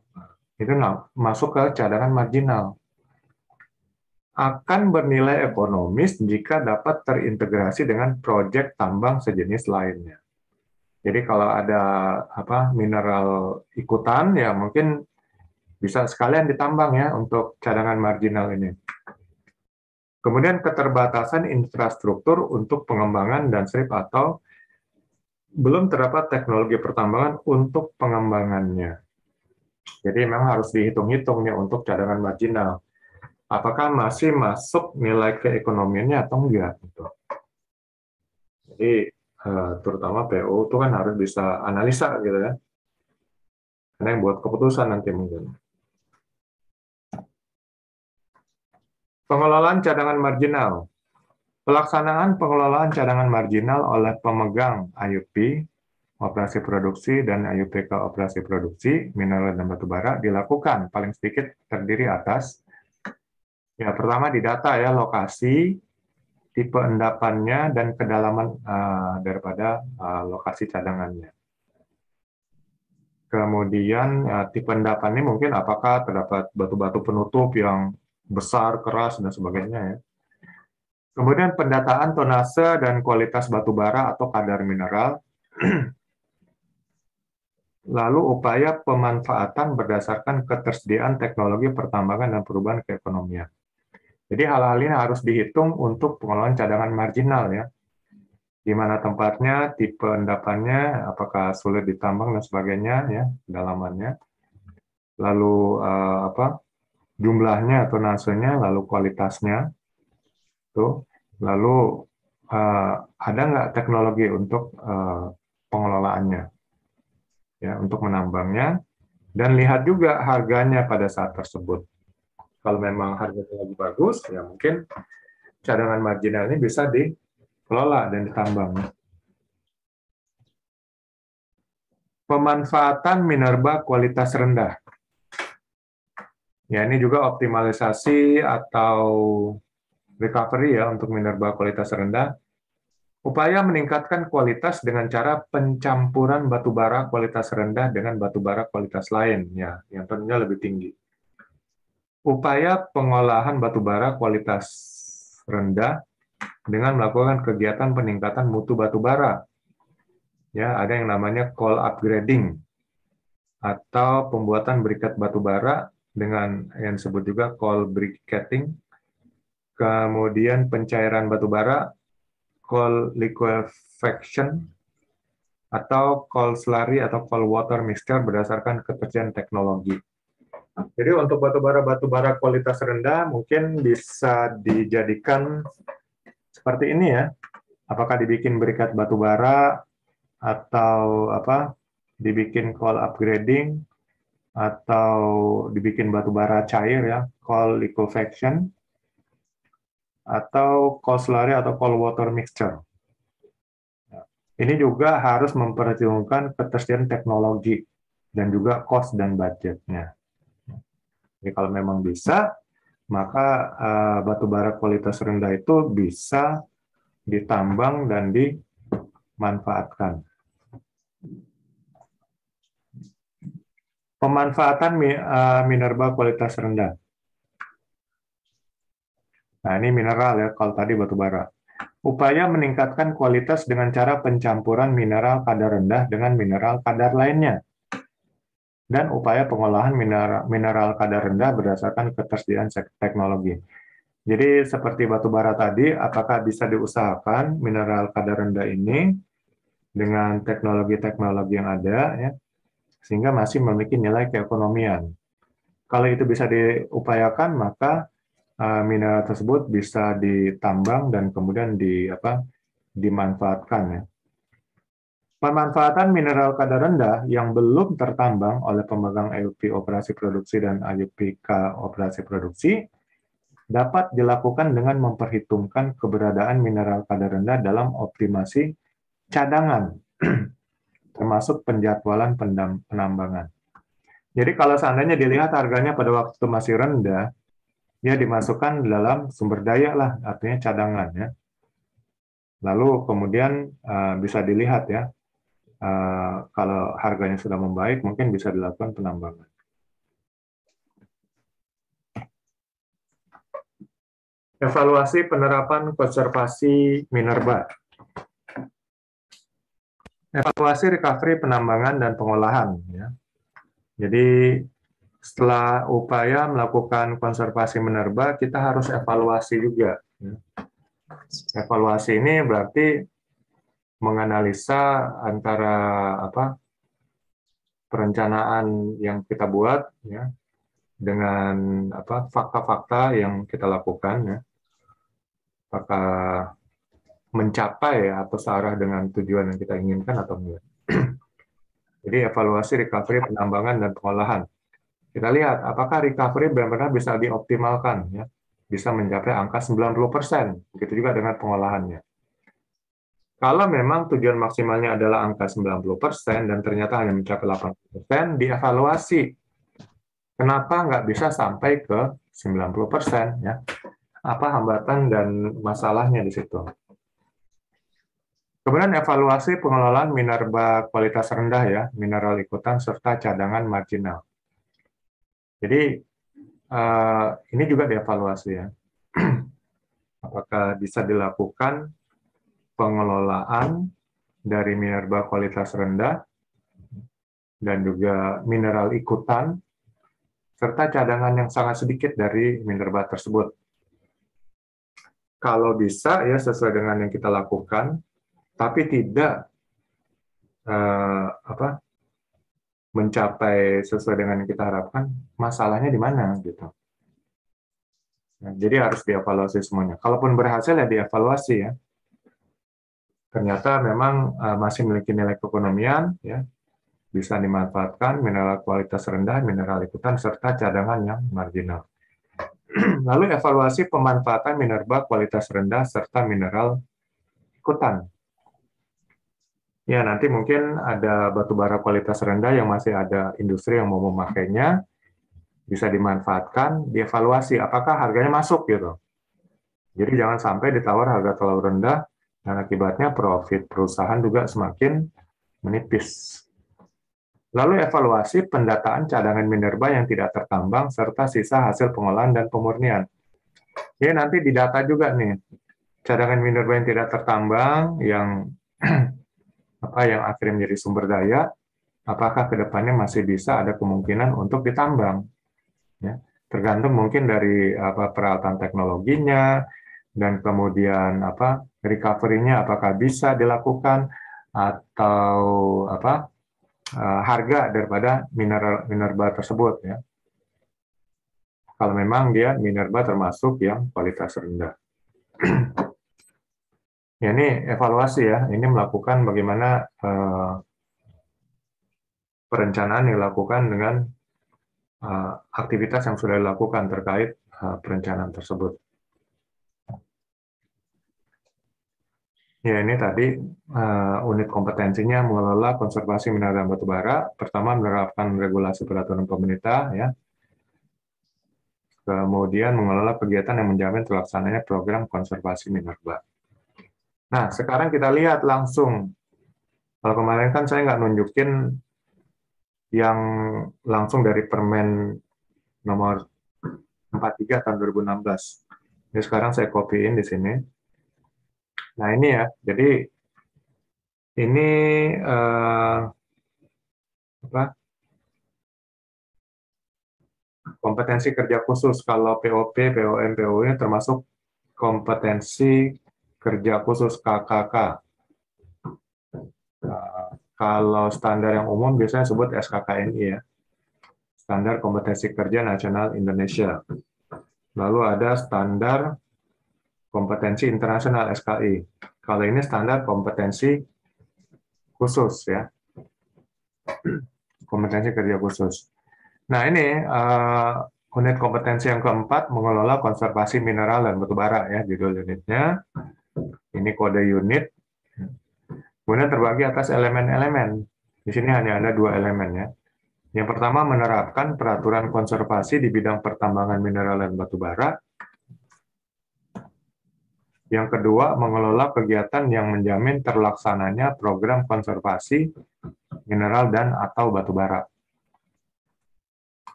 Itu masuk ke cadangan marginal. Akan bernilai ekonomis jika dapat terintegrasi dengan proyek tambang sejenis lainnya. Jadi kalau ada mineral ikutan ya mungkin bisa sekalian ditambang ya untuk cadangan marginal ini. Kemudian keterbatasan infrastruktur untuk pengembangan dan SRIP atau belum terdapat teknologi pertambangan untuk pengembangannya. Jadi memang harus dihitung-hitung nih untuk cadangan marginal. Apakah masih masuk nilai keekonomiannya atau enggak? Gitu. Jadi terutama PO itu kan harus bisa analisa gitu ya. Karena yang buat keputusan nanti mungkin. Pengelolaan cadangan marginal. Pelaksanaan pengelolaan cadangan marginal oleh pemegang IUP, operasi produksi, dan IUPK operasi produksi, mineral dan batu bara dilakukan paling sedikit terdiri atas, ya pertama didata ya lokasi, tipe endapannya, dan kedalaman daripada lokasi cadangannya. Kemudian tipe endapannya mungkin apakah terdapat batu-batu penutup yang besar, keras, dan sebagainya ya. Kemudian pendataan tonase dan kualitas batu bara atau kadar mineral. lalu upaya pemanfaatan berdasarkan ketersediaan teknologi pertambangan dan perubahan keekonomian. Jadi hal-hal ini harus dihitung untuk pengelolaan cadangan marginal ya. Di mana tempatnya, tipe endapannya, apakah sulit ditambang dan sebagainya ya, kedalamannya. Lalu jumlahnya atau nasenya, lalu kualitasnya. Tuh. Lalu ada nggak teknologi untuk pengelolaannya? Ya, untuk menambangnya, dan lihat juga harganya pada saat tersebut. Kalau memang harganya lagi bagus, ya mungkin cadangan marginal ini bisa dikelola dan ditambang. Pemanfaatan minerba kualitas rendah. Ya, ini juga optimalisasi atau recovery ya untuk minerba kualitas rendah. Upaya meningkatkan kualitas dengan cara pencampuran batu bara kualitas rendah dengan batu bara kualitas lain, ya, yang tentunya lebih tinggi. Upaya pengolahan batu bara kualitas rendah dengan melakukan kegiatan peningkatan mutu batu bara. Ya, ada yang namanya coal upgrading atau pembuatan briket batu bara dengan yang disebut juga coal briquetting. Kemudian pencairan batu bara, coal liquefaction, atau coal slurry atau coal water mixture berdasarkan ketersediaan teknologi. Jadi untuk batu bara kualitas rendah mungkin bisa dijadikan seperti ini ya. Apakah dibikin briket batu bara atau dibikin coal upgrading atau dibikin batu bara cair ya, coal liquefaction atau coal slurry atau coal water mixture. Ini juga harus memperhitungkan ketersediaan teknologi dan juga cost dan budgetnya. Jadi kalau memang bisa, maka batu bara kualitas rendah itu bisa ditambang dan dimanfaatkan. Pemanfaatan minerba kualitas rendah. Nah, ini mineral ya, kalau tadi batu bara. Upaya meningkatkan kualitas dengan cara pencampuran mineral kadar rendah dengan mineral kadar lainnya. Dan upaya pengolahan mineral kadar rendah berdasarkan ketersediaan teknologi. Jadi seperti batu bara tadi, apakah bisa diusahakan mineral kadar rendah ini dengan teknologi-teknologi yang ada, ya, sehingga masih memiliki nilai keekonomian. Kalau itu bisa diupayakan, maka mineral tersebut bisa ditambang dan kemudian dimanfaatkan. Ya. Pemanfaatan mineral kadar rendah yang belum tertambang oleh pemegang IUP operasi produksi dan IUPK operasi produksi dapat dilakukan dengan memperhitungkan keberadaan mineral kadar rendah dalam optimasi cadangan, termasuk penjadwalan penambangan. Jadi kalau seandainya dilihat harganya pada waktu masih rendah, dia dimasukkan dalam sumber daya lah, artinya cadangan ya. Lalu kemudian bisa dilihat ya, kalau harganya sudah membaik, mungkin bisa dilakukan penambangan. Evaluasi penerapan konservasi minerba. Evaluasi recovery penambangan dan pengolahan. Ya. Jadi setelah upaya melakukan konservasi minerba, kita harus evaluasi juga. Ya. Evaluasi ini berarti menganalisa antara perencanaan yang kita buat ya, dengan fakta-fakta yang kita lakukan ya. Apakah mencapai atau searah dengan tujuan yang kita inginkan atau enggak. Jadi evaluasi recovery penambangan dan pengolahan. Kita lihat apakah recovery benar-benar bisa dioptimalkan ya. Bisa mencapai angka 90%. Begitu juga dengan pengolahannya. Kalau memang tujuan maksimalnya adalah angka 90% dan ternyata hanya mencapai 80%, dievaluasi. Kenapa nggak bisa sampai ke 90% ya? Apa hambatan dan masalahnya di situ? Kemudian evaluasi pengelolaan minerba kualitas rendah ya, mineral ikutan serta cadangan marginal. Jadi ini juga dievaluasi ya. Apakah bisa dilakukan pengelolaan dari minerba kualitas rendah dan juga mineral ikutan, serta cadangan yang sangat sedikit dari minerba tersebut. Kalau bisa ya sesuai dengan yang kita lakukan, tapi tidak mencapai sesuai dengan yang kita harapkan, masalahnya di mana gitu. Nah, jadi harus dievaluasi semuanya. Kalaupun berhasil ya dievaluasi ya. Ternyata memang masih memiliki nilai keekonomian ya, bisa dimanfaatkan, mineral kualitas rendah, mineral ikutan, serta cadangan yang marginal. Lalu evaluasi pemanfaatan minerba kualitas rendah serta mineral ikutan. Ya, nanti mungkin ada batu bara kualitas rendah yang masih ada industri yang mau memakainya, bisa dimanfaatkan, dievaluasi apakah harganya masuk gitu. Jadi jangan sampai ditawar harga terlalu rendah dan akibatnya profit perusahaan juga semakin menipis. Lalu evaluasi pendataan cadangan minerba yang tidak tertambang serta sisa hasil pengolahan dan pemurnian. Jadi nanti didata juga nih cadangan minerba yang tidak tertambang yang yang akhirnya menjadi sumber daya, apakah kedepannya masih bisa ada kemungkinan untuk ditambang. Ya, tergantung mungkin dari peralatan teknologinya dan kemudian recovery-nya apakah bisa dilakukan atau harga daripada minerba tersebut ya. Kalau memang dia minerba termasuk yang kualitas rendah. Ya, ini evaluasi ya. Ini melakukan bagaimana perencanaan dilakukan dengan aktivitas yang sudah dilakukan terkait perencanaan tersebut. Ya, ini tadi unit kompetensinya mengelola konservasi mineral dan batu bara. Pertama, menerapkan regulasi peraturan pemerintah, ya. Kemudian mengelola kegiatan yang menjamin terlaksananya program konservasi minerba. Nah, sekarang kita lihat langsung. Kalau kemarin kan saya nggak nunjukin yang langsung dari Permen nomor 43 tahun 2016. Jadi sekarang saya copy-in di sini. Nah, ini ya. Jadi ini kompetensi kerja khusus. Kalau POP, POM, POE termasuk kompetensi kerja khusus KKK. Kalau standar yang umum biasanya sebut SKKNI ya. Standar Kompetensi Kerja Nasional Indonesia. Lalu ada standar kompetensi internasional SKI. Kalau ini standar kompetensi khusus ya. Kompetensi kerja khusus. Nah, ini unit kompetensi yang keempat mengelola konservasi mineral dan batu bara ya, judul unitnya. Ini kode unit. Kemudian terbagi atas elemen-elemen. Di sini hanya ada 2 elemen ya. Yang pertama menerapkan peraturan konservasi di bidang pertambangan mineral dan batu bara. Yang kedua mengelola kegiatan yang menjamin terlaksananya program konservasi mineral dan atau batu bara.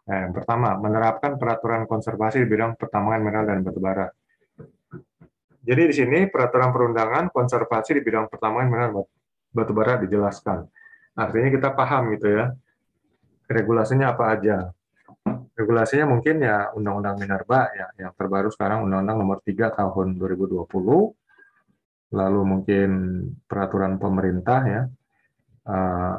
Nah, yang pertama, menerapkan peraturan konservasi di bidang pertambangan mineral dan batu bara. Jadi di sini peraturan perundangan konservasi di bidang pertambangan mineral dan batu bara dijelaskan. Artinya kita paham gitu ya, regulasinya apa aja. Regulasinya mungkin ya Undang-Undang Minerba ya, yang terbaru sekarang Undang-Undang Nomor 3 Tahun 2020. Lalu mungkin peraturan pemerintah ya,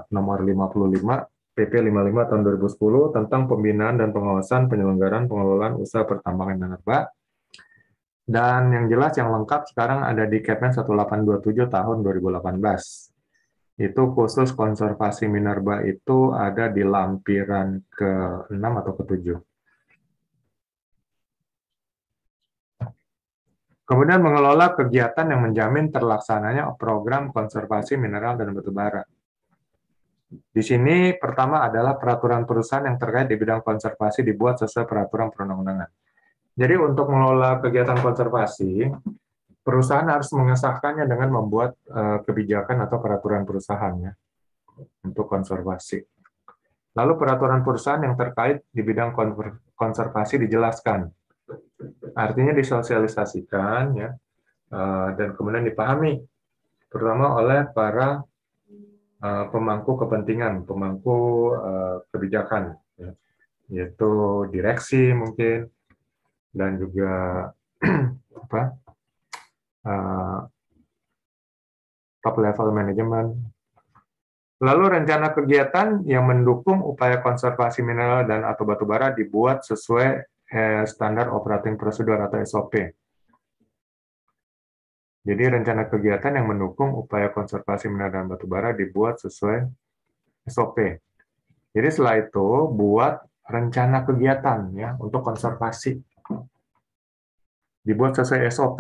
Nomor 55 PP 55 tahun 2010 tentang pembinaan dan pengawasan penyelenggaraan pengelolaan usaha pertambangan minerba. Dan yang jelas yang lengkap sekarang ada di Kepmen 1827 tahun 2018. Itu khusus konservasi minerba itu ada di lampiran ke-6 atau ke-7. Kemudian mengelola kegiatan yang menjamin terlaksananya program konservasi mineral dan batu bara. Di sini pertama adalah peraturan perusahaan yang terkait di bidang konservasi dibuat sesuai peraturan perundang-undangan. Jadi untuk mengelola kegiatan konservasi, perusahaan harus mengesahkannya dengan membuat kebijakan atau peraturan perusahaannya untuk konservasi. Lalu peraturan perusahaan yang terkait di bidang konservasi dijelaskan. Artinya disosialisasikan ya, dan kemudian dipahami, terutama oleh para pemangku kepentingan, pemangku kebijakan, ya, yaitu direksi mungkin, dan juga apa, top level manajemen. Lalu rencana kegiatan yang mendukung upaya konservasi mineral dan atau batu bara dibuat sesuai standar operating procedure atau SOP. Jadi rencana kegiatan yang mendukung upaya konservasi mineral dan batu bara dibuat sesuai SOP. Jadi setelah itu buat rencana kegiatan ya untuk konservasi. Dibuat sesuai SOP.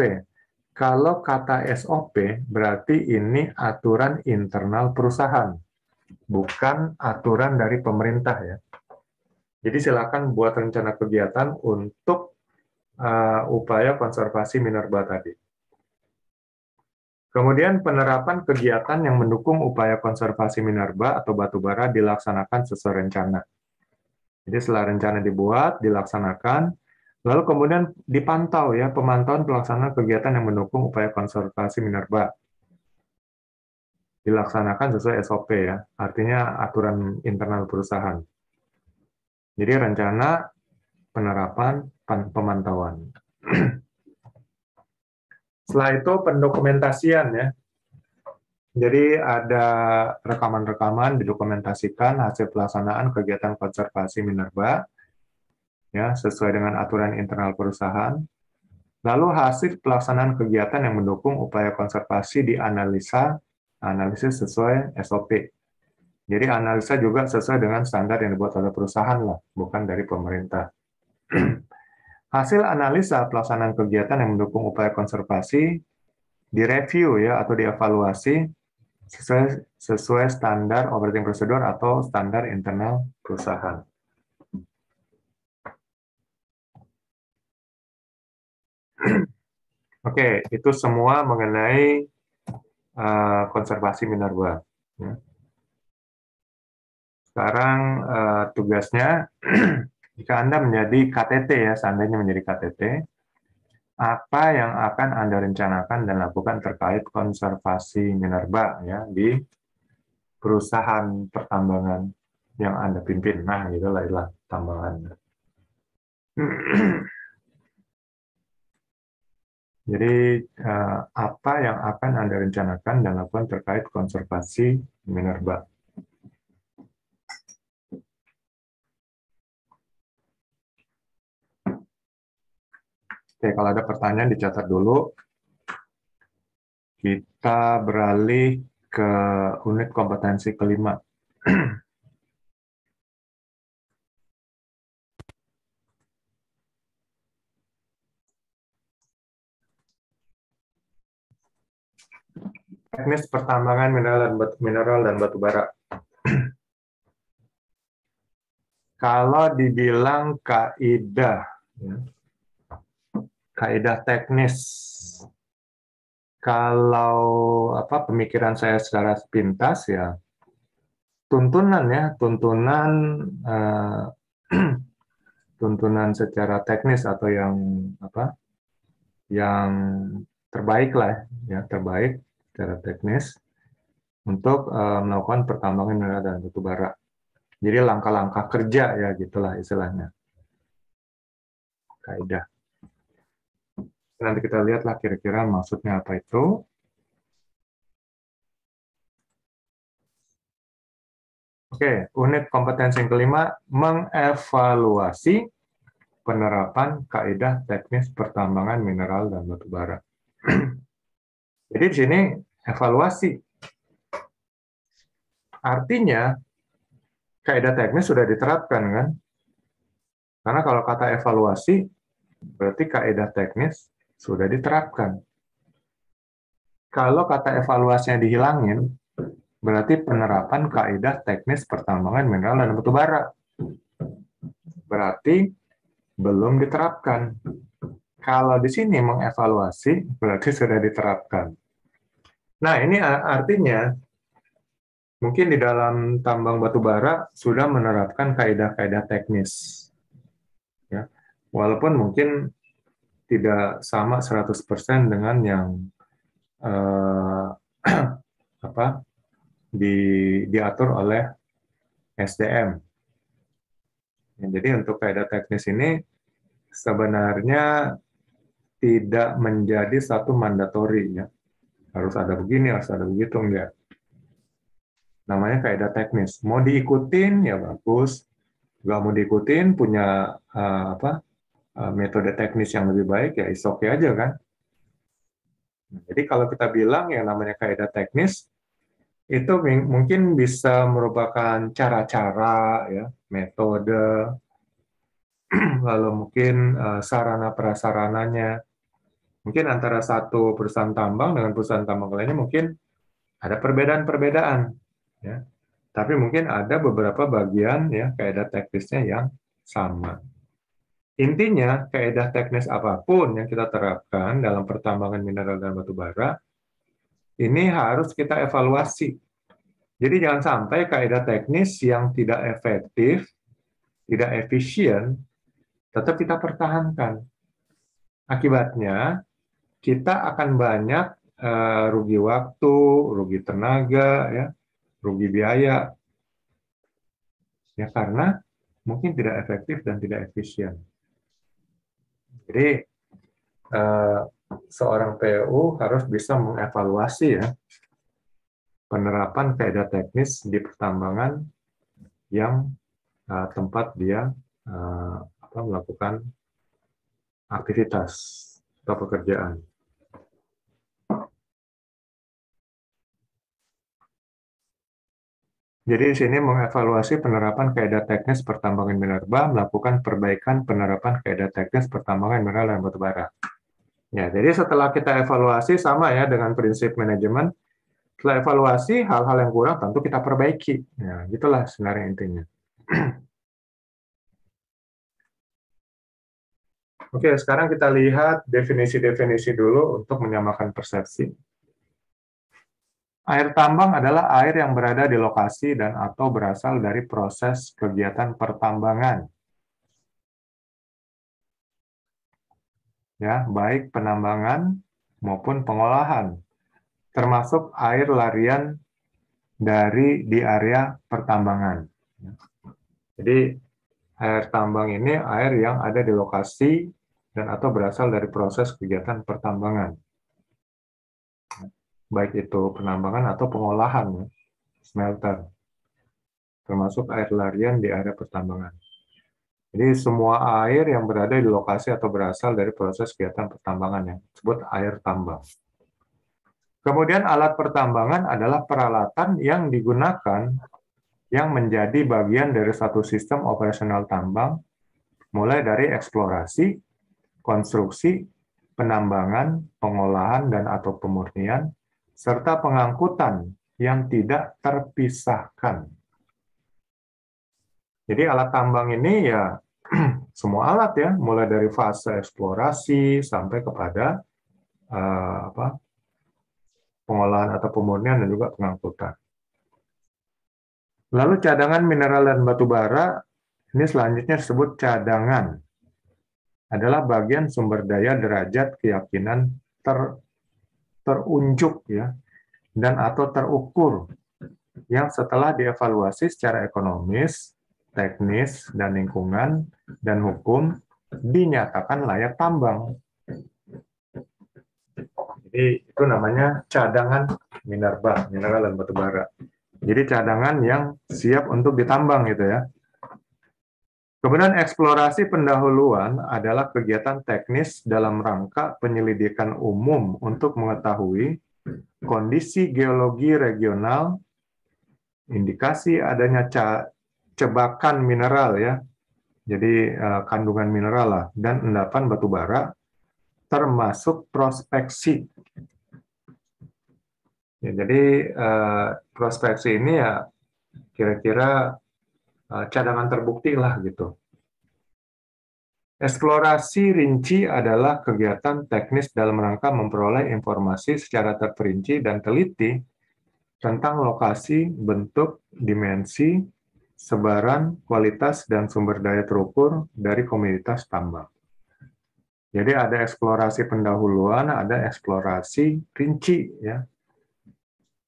Kalau kata SOP berarti ini aturan internal perusahaan, bukan aturan dari pemerintah ya. Jadi silakan buat rencana kegiatan untuk upaya konservasi minerba tadi. Kemudian penerapan kegiatan yang mendukung upaya konservasi minerba atau batu bara dilaksanakan sesuai rencana. Jadi setelah rencana dibuat, dilaksanakan, lalu kemudian dipantau ya pemantauan pelaksanaan kegiatan yang mendukung upaya konservasi minerba. Dilaksanakan sesuai SOP ya, artinya aturan internal perusahaan. Jadi rencana, penerapan, pemantauan. Setelah itu pendokumentasian ya. Jadi ada rekaman-rekaman didokumentasikan hasil pelaksanaan kegiatan konservasi minerba ya sesuai dengan aturan internal perusahaan. Lalu hasil pelaksanaan kegiatan yang mendukung upaya konservasi analisis sesuai SOP. Jadi analisa juga sesuai dengan standar yang dibuat oleh perusahaan lah, bukan dari pemerintah. Hasil analisa pelaksanaan kegiatan yang mendukung upaya konservasi direview ya atau dievaluasi sesuai standar operating procedure atau standar internal perusahaan. Oke, itu semua mengenai konservasi minerba. Sekarang tugasnya, jika Anda menjadi KTT ya, seandainya menjadi KTT, apa yang akan Anda rencanakan dan lakukan terkait konservasi minerba ya di perusahaan pertambangan yang Anda pimpin. Nah, itulah tambangan. Jadi, apa yang akan Anda rencanakan dan lakukan terkait konservasi minerba? Oke, kalau ada pertanyaan dicatat dulu. Kita beralih ke unit kompetensi kelima. Teknis pertambangan mineral dan batu bara. Kalau dibilang kaidah, ya, kaidah teknis, kalau pemikiran saya secara sepintas ya tuntunan tuntunan secara teknis atau yang terbaik lah ya, terbaik secara teknis untuk melakukan pertambangan mineral dan batu bara. Jadi langkah-langkah kerja ya gitulah istilahnya. Kaidah. Nanti kita lihatlah kira-kira maksudnya apa itu. Oke, unit kompetensi yang kelima, mengevaluasi penerapan kaidah teknis pertambangan mineral dan batu bara. Jadi di sini evaluasi. Artinya kaidah teknis sudah diterapkan kan? Karena kalau kata evaluasi berarti kaidah teknis sudah diterapkan. Kalau kata evaluasinya dihilangin, berarti penerapan kaidah teknis pertambangan mineral dan batu bara. Berarti belum diterapkan. Kalau di sini mengevaluasi, berarti sudah diterapkan. Nah, ini artinya mungkin di dalam tambang batu bara sudah menerapkan kaidah-kaidah teknis. Ya. Walaupun mungkin tidak sama 100% dengan yang diatur oleh SDM. Ya, jadi untuk kaidah teknis ini sebenarnya tidak menjadi satu mandatori, ya. Harus ada begini, harus ada begitu, enggak. Namanya kaidah teknis. Mau diikutin ya bagus, nggak mau diikutin punya metode teknis yang lebih baik ya is okay aja kan. Jadi kalau kita bilang yang namanya kaidah teknis itu mungkin bisa merupakan cara-cara, ya, metode, lalu mungkin sarana prasarananya. Mungkin antara satu perusahaan tambang dengan perusahaan tambang lainnya mungkin ada perbedaan-perbedaan, ya. Tapi mungkin ada beberapa bagian ya kaidah teknisnya yang sama. Intinya, kaidah teknis apapun yang kita terapkan dalam pertambangan mineral dan batu bara, ini harus kita evaluasi. Jadi jangan sampai kaidah teknis yang tidak efektif, tidak efisien, tetap kita pertahankan. Akibatnya, kita akan banyak rugi waktu, rugi tenaga, ya, rugi biaya, ya karena mungkin tidak efektif dan tidak efisien. Jadi seorang PU harus bisa mengevaluasi ya penerapan kaidah teknis di pertambangan yang tempat dia melakukan aktivitas atau pekerjaan. Jadi di sini mengevaluasi penerapan kaidah teknis pertambangan minerba, melakukan perbaikan penerapan kaidah teknis pertambangan mineral dan batu bara. Ya, jadi setelah kita evaluasi sama ya dengan prinsip manajemen, setelah evaluasi hal-hal yang kurang tentu kita perbaiki. Ya, gitulah sebenarnya intinya. Oke, sekarang kita lihat definisi-definisi dulu untuk menyamakan persepsi. Air tambang adalah air yang berada di lokasi dan atau berasal dari proses kegiatan pertambangan. Ya, baik penambangan maupun pengolahan, termasuk air larian di area pertambangan. Jadi, air tambang ini air yang ada di lokasi dan atau berasal dari proses kegiatan pertambangan. Baik itu penambangan atau pengolahan, smelter, termasuk air larian di area pertambangan. Jadi semua air yang berada di lokasi atau berasal dari proses kegiatan pertambangan yang disebut air tambang. Kemudian alat pertambangan adalah peralatan yang digunakan yang menjadi bagian dari satu sistem operasional tambang, mulai dari eksplorasi, konstruksi, penambangan, pengolahan dan atau pemurnian, serta pengangkutan yang tidak terpisahkan. Jadi alat tambang ini ya semua alat ya, mulai dari fase eksplorasi sampai kepada pengolahan atau pemurnian dan juga pengangkutan. Lalu cadangan mineral dan batu bara, ini selanjutnya disebut cadangan. Adalah bagian sumber daya derajat keyakinan terunjuk ya dan atau terukur yang setelah dievaluasi secara ekonomis, teknis, dan lingkungan, dan hukum, dinyatakan layak tambang. Jadi itu namanya cadangan minerba, mineral dan batu bara. Jadi cadangan yang siap untuk ditambang gitu ya. Kemudian eksplorasi pendahuluan adalah kegiatan teknis dalam rangka penyelidikan umum untuk mengetahui kondisi geologi regional, indikasi adanya cebakan mineral ya, jadi kandungan mineral lah, dan endapan batu bara, termasuk prospeksi. Ya, jadi prospeksi ini ya kira-kira cadangan terbukti lah gitu. Eksplorasi rinci adalah kegiatan teknis dalam rangka memperoleh informasi secara terperinci dan teliti tentang lokasi, bentuk, dimensi, sebaran, kualitas, dan sumber daya terukur dari komoditas tambang. Jadi ada eksplorasi pendahuluan, ada eksplorasi rinci ya.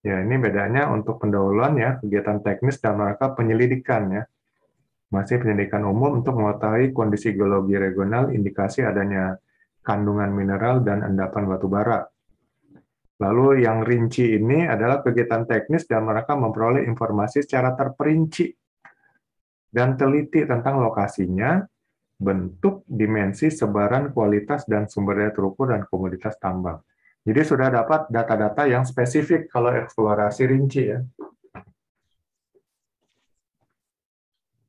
Ya, ini bedanya untuk pendahuluan ya, kegiatan teknis dalam rangka penyelidikan ya. Masih penyelidikan umum untuk mengetahui kondisi geologi regional, indikasi adanya kandungan mineral dan endapan batu bara. Lalu yang rinci ini adalah kegiatan teknis dalam rangka memperoleh informasi secara terperinci dan teliti tentang lokasinya, bentuk, dimensi, sebaran, kualitas, dan sumber daya terukur dan komoditas tambang. Jadi sudah dapat data-data yang spesifik kalau eksplorasi rinci ya.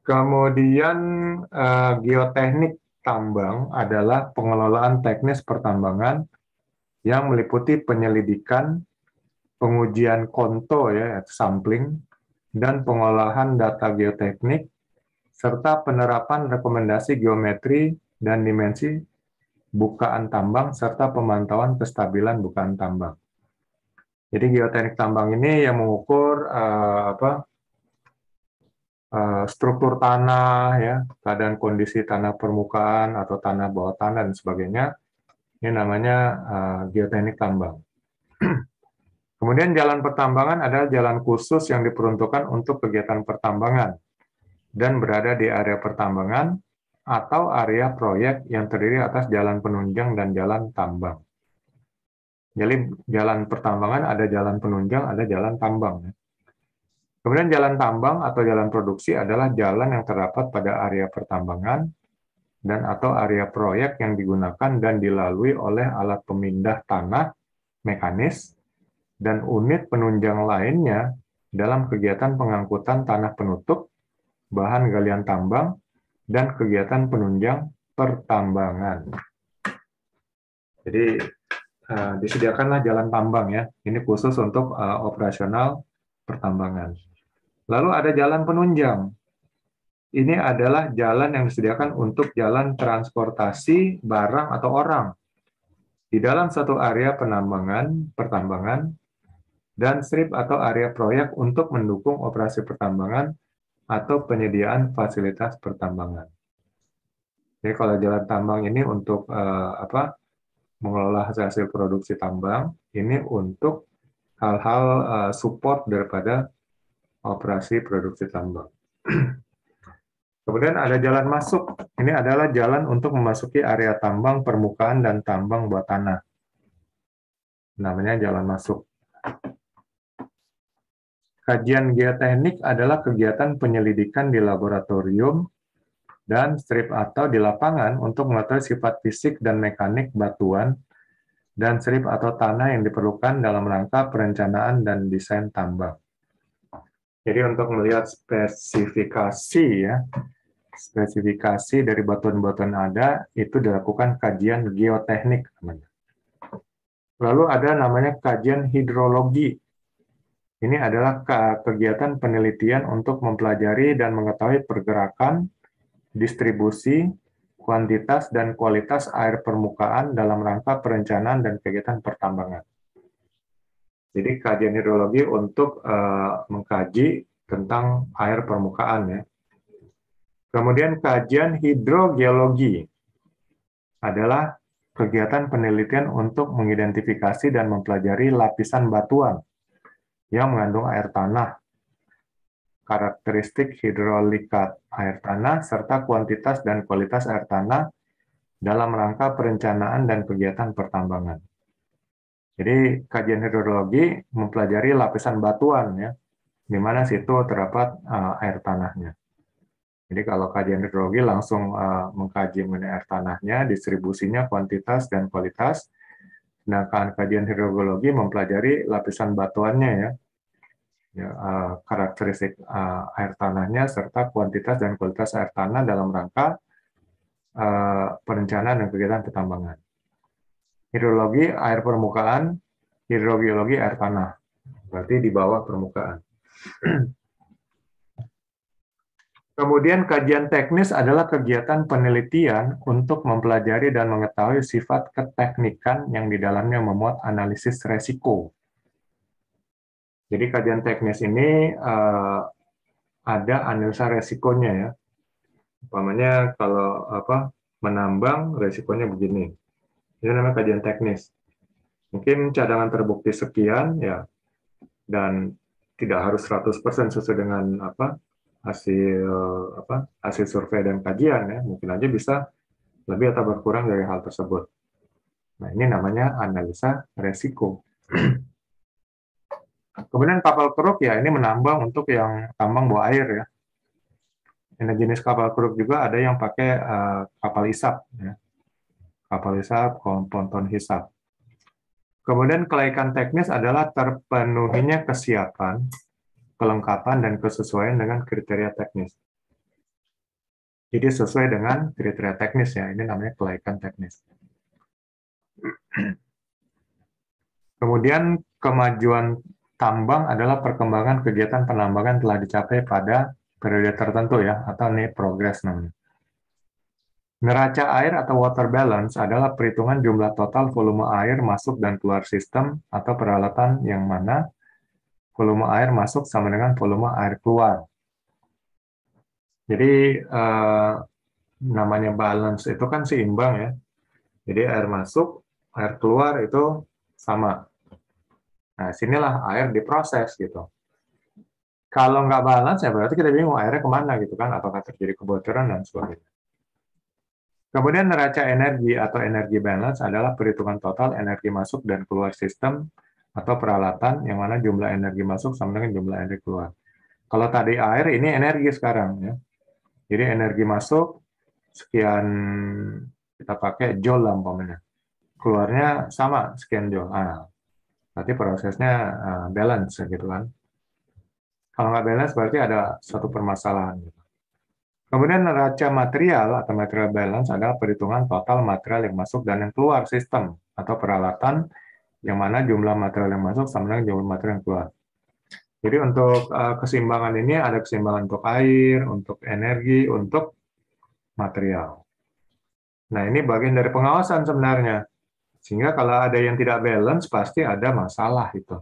Kemudian geoteknik tambang adalah pengelolaan teknis pertambangan yang meliputi penyelidikan, pengujian konto ya, sampling, dan pengolahan data geoteknik, serta penerapan rekomendasi geometri dan dimensi bukaan tambang, serta pemantauan kestabilan bukaan tambang. Jadi geoteknik tambang ini yang mengukur struktur tanah, ya, keadaan kondisi tanah permukaan atau tanah bawah tanah dan sebagainya. Ini namanya geoteknik tambang. Kemudian jalan pertambangan adalah jalan khusus yang diperuntukkan untuk kegiatan pertambangan dan berada di area pertambangan atau area proyek yang terdiri atas jalan penunjang dan jalan tambang. Jadi jalan pertambangan ada jalan penunjang, ada jalan tambang. Kemudian jalan tambang atau jalan produksi adalah jalan yang terdapat pada area pertambangan dan atau area proyek yang digunakan dan dilalui oleh alat pemindah tanah, mekanis, dan unit penunjang lainnya dalam kegiatan pengangkutan tanah penutup, bahan galian tambang, dan kegiatan penunjang pertambangan. Jadi disediakanlah jalan tambang ya. Ini khusus untuk operasional pertambangan. Lalu ada jalan penunjang. Ini adalah jalan yang disediakan untuk jalan transportasi barang atau orang di dalam satu area pertambangan, dan strip atau area proyek untuk mendukung operasi pertambangan atau penyediaan fasilitas pertambangan. Jadi kalau jalan tambang ini untuk mengelola hasil produksi tambang, ini untuk hal-hal support daripada operasi produksi tambang. Kemudian ada jalan masuk. Ini adalah jalan untuk memasuki area tambang permukaan dan tambang bawah tanah. Namanya jalan masuk. Kajian geoteknik adalah kegiatan penyelidikan di laboratorium dan strip atau di lapangan untuk mengetahui sifat fisik dan mekanik batuan dan strip atau tanah yang diperlukan dalam rangka perencanaan dan desain tambang. Jadi untuk melihat spesifikasi ya, spesifikasi dari batuan-batuan ada itu dilakukan kajian geoteknik namanya. Lalu ada namanya kajian hidrologi. Ini adalah kegiatan penelitian untuk mempelajari dan mengetahui pergerakan, distribusi, kuantitas, dan kualitas air permukaan dalam rangka perencanaan dan kegiatan pertambangan. Jadi kajian hidrologi untuk mengkaji tentang air permukaan ya. Kemudian kajian hidrogeologi adalah kegiatan penelitian untuk mengidentifikasi dan mempelajari lapisan batuan yang mengandung air tanah, karakteristik hidrolika air tanah, serta kuantitas dan kualitas air tanah dalam rangka perencanaan dan kegiatan pertambangan. Jadi kajian hidrologi mempelajari lapisan batuan ya, di mana situ terdapat air tanahnya. Jadi kalau kajian hidrologi langsung mengkaji mengenai air tanahnya, distribusinya, kuantitas, dan kualitas. Sedangkan kajian hidrologi mempelajari lapisan batuannya ya, karakteristik air tanahnya, serta kuantitas dan kualitas air tanah dalam rangka perencanaan dan kegiatan pertambangan. Hidrologi air permukaan, hidrogeologi air tanah, berarti di bawah permukaan. Kemudian kajian teknis adalah kegiatan penelitian untuk mempelajari dan mengetahui sifat keteknikan yang di dalamnya memuat analisis resiko. Jadi kajian teknis ini ada analisa resikonya ya. Umpamanya kalau menambang resikonya begini. Ini namanya kajian teknis. Mungkin cadangan terbukti sekian ya. dan tidak harus 100% sesuai dengan hasil hasil survei dan kajian ya, mungkin aja bisa lebih atau berkurang dari hal tersebut. Nah, ini namanya analisa resiko. Kemudian kapal keruk ya, ini menambang untuk yang tambang bawah air ya. Ini jenis kapal keruk juga ada yang pakai kapal hisap ya. Kapal hisap, ponton hisap. Kemudian kelaikan teknis adalah terpenuhinya kesiapan, kelengkapan, dan kesesuaian dengan kriteria teknis. Jadi sesuai dengan kriteria teknis ya, ini namanya kelaikan teknis. Kemudian kemajuan tambang adalah perkembangan kegiatan penambangan telah dicapai pada periode tertentu ya, atau ini progress namanya. Neraca air atau water balance adalah perhitungan jumlah total volume air masuk dan keluar sistem atau peralatan yang mana volume air masuk sama dengan volume air keluar. Jadi namanya balance itu kan seimbang ya. Jadi air masuk, air keluar itu sama. Nah, sinilah air diproses gitu. Kalau nggak balance ya berarti kita bingung airnya kemana gitu kan, apakah terjadi kebocoran dan sebagainya. Kemudian neraca energi atau energi balance adalah perhitungan total energi masuk dan keluar sistem atau peralatan yang mana jumlah energi masuk sama dengan jumlah energi keluar. Kalau tadi air, ini energi sekarang ya. Jadi energi masuk sekian kita pakai joule lah umpamanya. Keluarnya sama sekian joule. Nah, berarti prosesnya balance gitu kan. Kalau nggak balance berarti ada satu permasalahan. Gitu. Kemudian neraca material atau material balance adalah perhitungan total material yang masuk dan yang keluar sistem atau peralatan yang mana jumlah material yang masuk sama dengan jumlah material yang keluar. Jadi untuk keseimbangan ini ada keseimbangan untuk air, untuk energi, untuk material. Nah, ini bagian dari pengawasan sebenarnya. Sehingga kalau ada yang tidak balance pasti ada masalah itu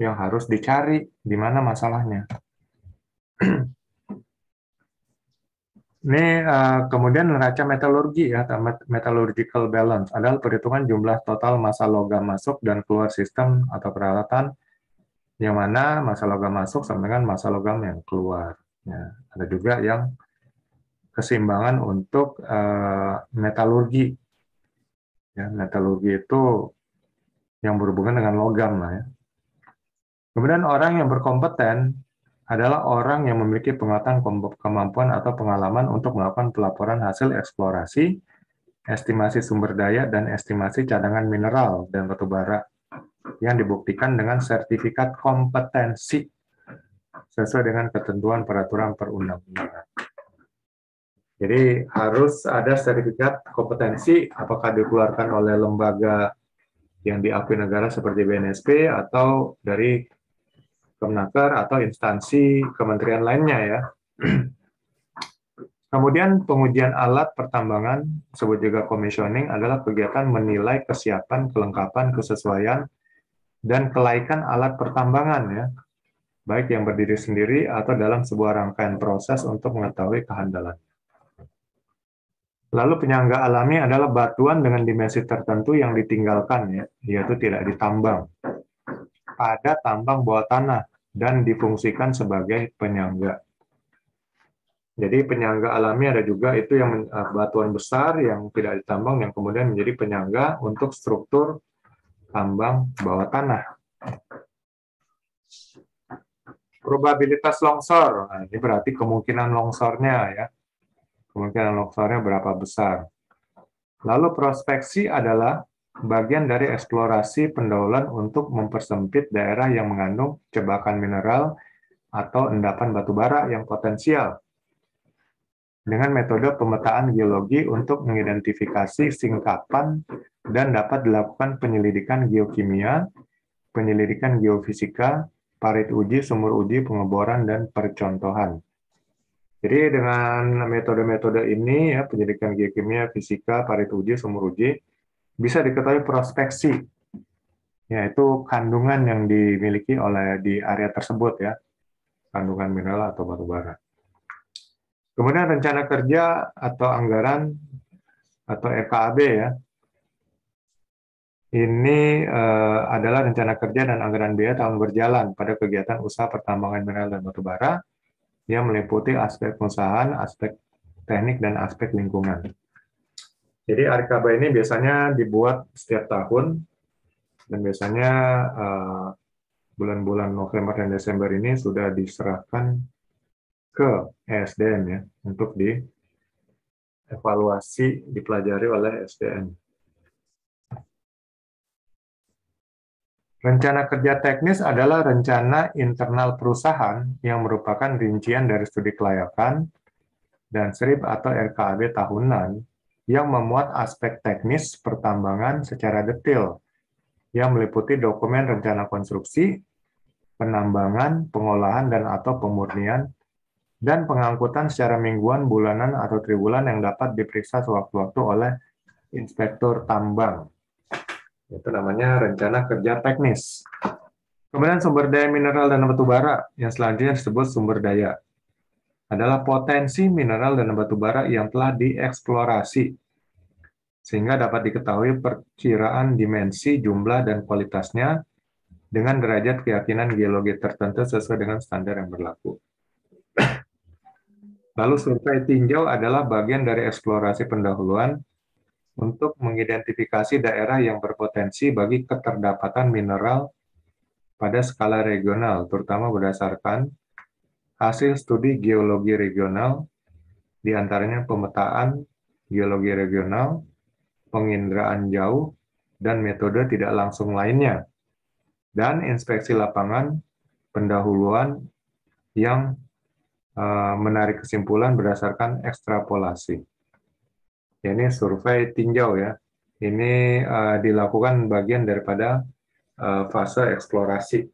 yang harus dicari di mana masalahnya. Ini kemudian neraca metalurgi ya, metallurgical balance adalah perhitungan jumlah total massa logam masuk dan keluar sistem atau peralatan yang mana massa logam masuk sama dengan massa logam yang keluar. Ya, ada juga yang keseimbangan untuk metalurgi. Ya, metalurgi itu yang berhubungan dengan logam lah ya. Kemudian orang yang berkompeten adalah orang yang memiliki pengetahuan, kemampuan, atau pengalaman untuk melakukan pelaporan hasil eksplorasi, estimasi sumber daya, dan estimasi cadangan mineral dan batu bara yang dibuktikan dengan sertifikat kompetensi sesuai dengan ketentuan peraturan perundang-undangan. Jadi harus ada sertifikat kompetensi, apakah dikeluarkan oleh lembaga yang diakui negara seperti BNSP atau dari Kemenaker atau instansi kementerian lainnya ya. Kemudian pengujian alat pertambangan, disebut juga commissioning, adalah kegiatan menilai kesiapan, kelengkapan, kesesuaian, dan kelaikan alat pertambangan ya, baik yang berdiri sendiri atau dalam sebuah rangkaian proses untuk mengetahui kehandalan. Lalu penyangga alami adalah batuan dengan dimensi tertentu yang ditinggalkan ya, yaitu tidak ditambang pada tambang bawah tanah dan difungsikan sebagai penyangga. Jadi penyangga alami ada juga itu yang batuan besar yang tidak ditambang yang kemudian menjadi penyangga untuk struktur tambang bawah tanah. Probabilitas longsor, nah, ini berarti kemungkinan longsornya ya. Kemungkinan longsornya berapa besar. Lalu prospeksi adalah bagian dari eksplorasi pendahuluan untuk mempersempit daerah yang mengandung jebakan mineral atau endapan batu bara yang potensial dengan metode pemetaan geologi untuk mengidentifikasi singkapan dan dapat dilakukan penyelidikan geokimia, penyelidikan geofisika, parit uji, sumur uji, pengeboran, dan percontohan. Jadi dengan metode-metode ini, ya, penyelidikan geokimia, fisika, parit uji, sumur uji, bisa diketahui prospeksi, yaitu kandungan yang dimiliki oleh di area tersebut, ya, kandungan mineral atau batu bara. Kemudian rencana kerja atau anggaran atau RKAB ya. ini adalah rencana kerja dan anggaran biaya tahun berjalan pada kegiatan usaha pertambangan mineral dan batu bara yang meliputi aspek pengusahaan, aspek teknik, dan aspek lingkungan. Jadi RKB ini biasanya dibuat setiap tahun, dan biasanya bulan-bulan November dan Desember ini sudah diserahkan ke ESDM ya, untuk dievaluasi, dipelajari oleh SDM. Rencana kerja teknis adalah rencana internal perusahaan yang merupakan rincian dari studi kelayakan dan SRIP atau RKAB tahunan yang memuat aspek teknis pertambangan secara detail yang meliputi dokumen rencana konstruksi, penambangan, pengolahan dan/atau pemurnian, dan pengangkutan secara mingguan, bulanan, atau triwulan yang dapat diperiksa sewaktu-waktu oleh inspektur tambang. Itu namanya rencana kerja teknis. Kemudian sumber daya mineral dan batu bara yang selanjutnya disebut sumber daya adalah potensi mineral dan batu bara yang telah dieksplorasi sehingga dapat diketahui perkiraan dimensi, jumlah, dan kualitasnya dengan derajat keyakinan geologi tertentu sesuai dengan standar yang berlaku. Lalu survei tinjau adalah bagian dari eksplorasi pendahuluan untuk mengidentifikasi daerah yang berpotensi bagi keterdapatan mineral pada skala regional, terutama berdasarkan hasil studi geologi regional, di antaranya pemetaan geologi regional, penginderaan jauh, dan metode tidak langsung lainnya, dan inspeksi lapangan pendahuluan yang menarik kesimpulan berdasarkan ekstrapolasi. Ini survei tinjau ya. Ini dilakukan bagian daripada fase eksplorasi.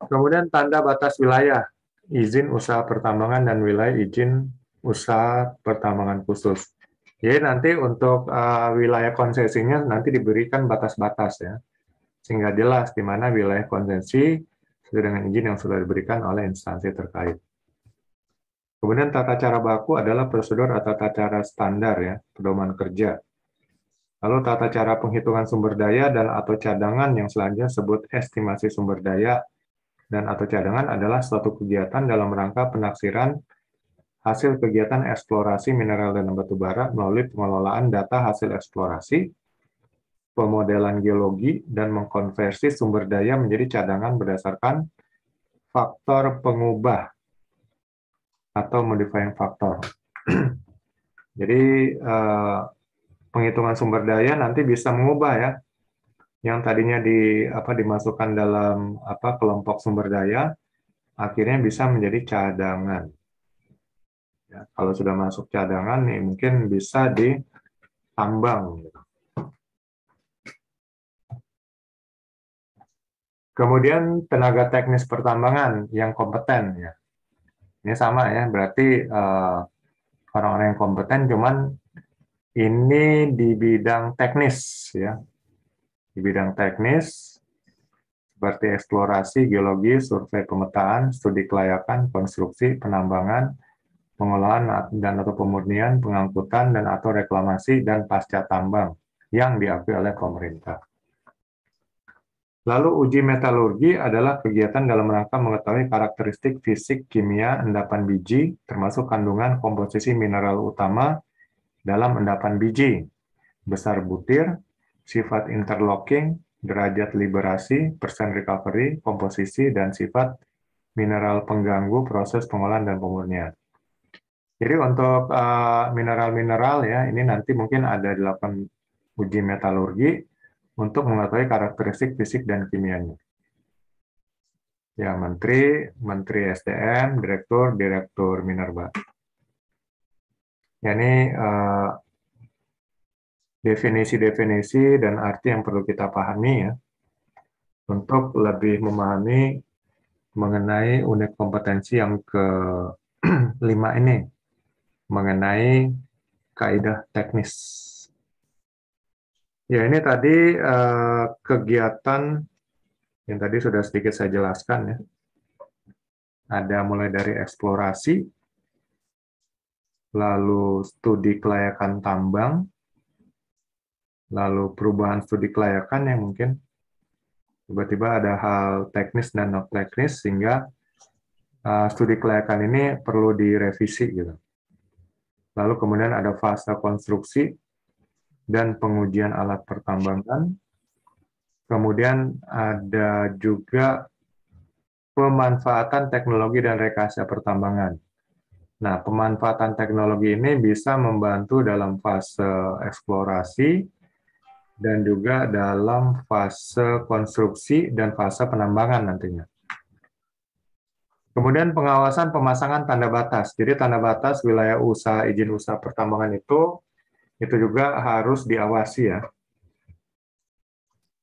Kemudian tanda batas wilayah, izin usaha pertambangan dan wilayah izin usaha pertambangan khusus. Jadi nanti untuk wilayah konsesinya nanti diberikan batas-batas ya, sehingga jelas di mana wilayah konsesi sesuai dengan izin yang sudah diberikan oleh instansi terkait. Kemudian tata cara baku adalah prosedur atau tata cara standar ya, pedoman kerja. Lalu tata cara penghitungan sumber daya dan atau cadangan yang selanjutnya disebut estimasi sumber daya dan atau cadangan adalah suatu kegiatan dalam rangka penaksiran hasil kegiatan eksplorasi mineral dan batu bara melalui pengelolaan data hasil eksplorasi, pemodelan geologi, dan mengkonversi sumber daya menjadi cadangan berdasarkan faktor pengubah atau modifying factor. Jadi penghitungan sumber daya nanti bisa mengubah ya, yang tadinya dimasukkan dalam kelompok sumber daya, akhirnya bisa menjadi cadangan. Ya, kalau sudah masuk cadangan nih, mungkin bisa ditambang. Kemudian tenaga teknis pertambangan yang kompeten ya. Ini sama ya, berarti orang-orang yang kompeten, cuman ini di bidang teknis ya. Di bidang teknis seperti eksplorasi, geologi, survei pemetaan, studi kelayakan, konstruksi, penambangan, pengolahan dan atau pemurnian, pengangkutan dan atau reklamasi dan pasca tambang yang diakui oleh pemerintah. Lalu uji metalurgi adalah kegiatan dalam rangka mengetahui karakteristik fisik, kimia, endapan biji, termasuk kandungan komposisi mineral utama dalam endapan biji, besar butir, sifat interlocking, derajat liberasi, persen recovery, komposisi, dan sifat mineral pengganggu proses pengolahan dan pemurnian. Jadi untuk mineral-mineral ya, ini nanti mungkin ada dilakukan uji metalurgi untuk mengetahui karakteristik fisik dan kimianya. Ya, Menteri SDM, Direktur Minerba. Ya, ini definisi-definisi dan arti yang perlu kita pahami ya, untuk lebih memahami mengenai unit kompetensi yang ke-5 ini, mengenai kaidah teknis. Ya, ini tadi kegiatan yang tadi sudah sedikit saya jelaskan ya. Ada mulai dari eksplorasi, lalu studi kelayakan tambang, lalu perubahan studi kelayakan yang mungkin tiba-tiba ada hal teknis dan non teknis sehingga studi kelayakan ini perlu direvisi gitu. Lalu kemudian ada fase konstruksi dan pengujian alat pertambangan. Kemudian ada juga pemanfaatan teknologi dan rekayasa pertambangan. Nah, pemanfaatan teknologi ini bisa membantu dalam fase eksplorasi dan juga dalam fase konstruksi dan fase penambangan nantinya. Kemudian pengawasan pemasangan tanda batas. Jadi tanda batas wilayah usaha izin usaha pertambangan itu juga harus diawasi ya.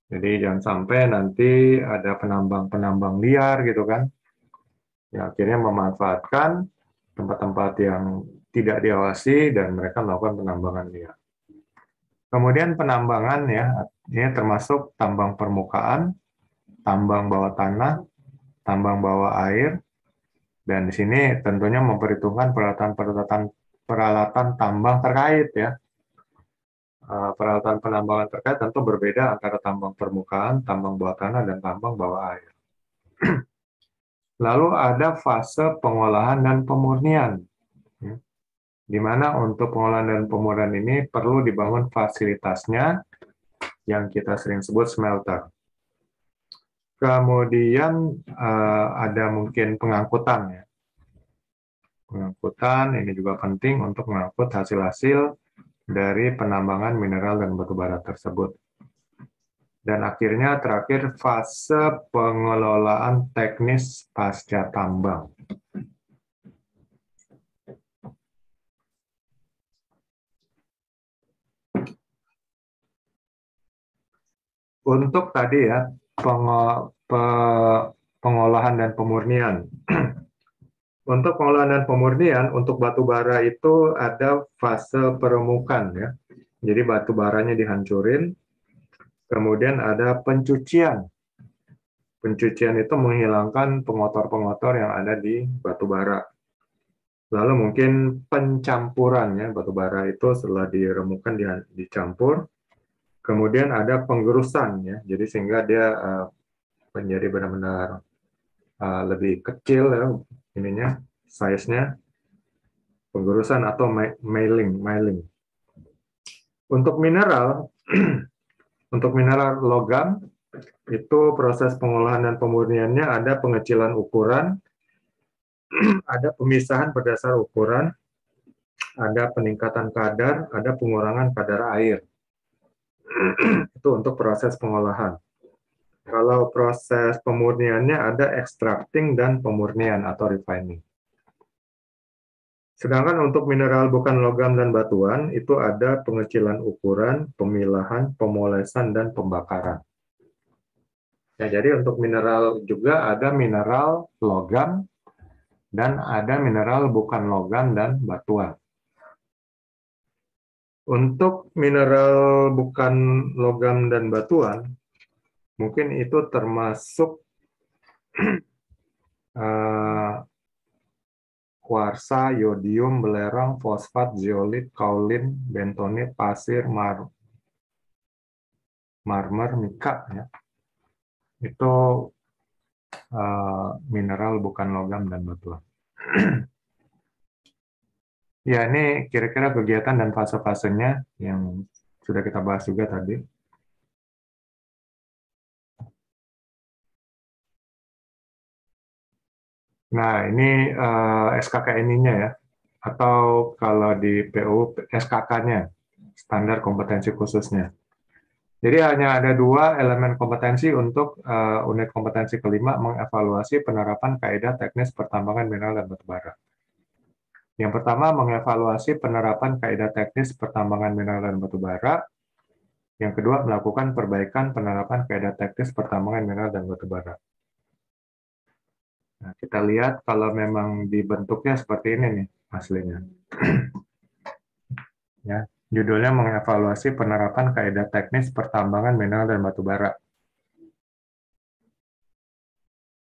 Jadi jangan sampai nanti ada penambang-penambang liar gitu kan. Ya, akhirnya memanfaatkan tempat-tempat yang tidak diawasi dan mereka melakukan penambangan liar. Kemudian penambangan ya, ini termasuk tambang permukaan, tambang bawah tanah, tambang bawah air, dan di sini tentunya memperhitungkan peralatan tambang terkait ya. Peralatan penambangan terkait tentu berbeda antara tambang permukaan, tambang bawah tanah, dan tambang bawah air. Lalu ada fase pengolahan dan pemurnian, di mana untuk pengolahan dan pemurnian ini perlu dibangun fasilitasnya yang kita sering sebut smelter. Kemudian ada mungkin pengangkutan ya. Pengangkutan ini juga penting untuk mengangkut hasil-hasil dari penambangan mineral dan batu bara tersebut. Dan akhirnya terakhir fase pengelolaan teknis pasca tambang. Untuk tadi ya, pengolahan dan pemurnian. Untuk pengolahan dan pemurnian, untuk batu bara itu ada fase peremukan ya. Jadi batu baranya dihancurin, kemudian ada pencucian. Pencucian itu menghilangkan pengotor-pengotor yang ada di batu bara. Lalu mungkin pencampuran ya, batu bara itu setelah diremukan dicampur. Kemudian ada penggerusan ya, jadi sehingga dia menjadi benar-benar lebih kecil ya ininya, size-nya. Penggerusan atau mailing. Untuk mineral, untuk mineral logam itu proses pengolahan dan pemurniannya ada pengecilan ukuran, ada pemisahan berdasar ukuran, ada peningkatan kadar, ada pengurangan kadar air. Itu untuk proses pengolahan. Kalau proses pemurniannya ada extracting dan pemurnian atau refining. Sedangkan untuk mineral bukan logam dan batuan, itu ada pengecilan ukuran, pemilahan, pemolesan, dan pembakaran. Ya, jadi untuk mineral juga ada mineral logam, dan ada mineral bukan logam dan batuan. Untuk mineral bukan logam dan batuan, mungkin itu termasuk kuarsa, yodium, belerang, fosfat, zeolit, kaolin, bentonit, pasir, marmer, mika. Ya. Itu mineral bukan logam dan batuan. Ya, ini kira-kira kegiatan dan fase-fasenya yang sudah kita bahas juga tadi. Nah, ini SKKNI-nya ya, atau kalau di PU SKK-nya, standar kompetensi khususnya. Jadi hanya ada 2 elemen kompetensi untuk unit kompetensi kelima, mengevaluasi penerapan kaidah teknis pertambangan mineral dan batu bara. Yang pertama, mengevaluasi penerapan kaidah teknis pertambangan mineral dan batu bara. Yang kedua, melakukan perbaikan penerapan kaidah teknis pertambangan mineral dan batu bara. Nah, kita lihat kalau memang dibentuknya seperti ini nih aslinya. Ya, judulnya mengevaluasi penerapan kaidah teknis pertambangan mineral dan batu bara.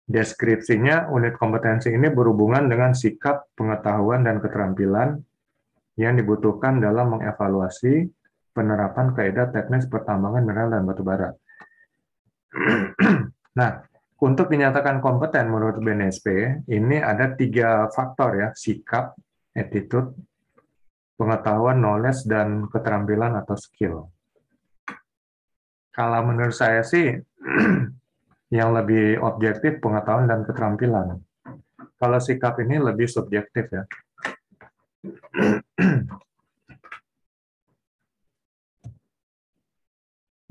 Deskripsinya, unit kompetensi ini berhubungan dengan sikap, pengetahuan, dan keterampilan yang dibutuhkan dalam mengevaluasi, penerapan kaidah teknis pertambangan mineral dan batu bara. Nah, untuk dinyatakan kompeten menurut BNSP, ini ada 3 faktor ya, sikap, attitude, pengetahuan, knowledge, dan keterampilan atau skill. Kalau menurut saya sih, yang lebih objektif pengetahuan dan keterampilan. Kalau sikap ini lebih subjektif ya.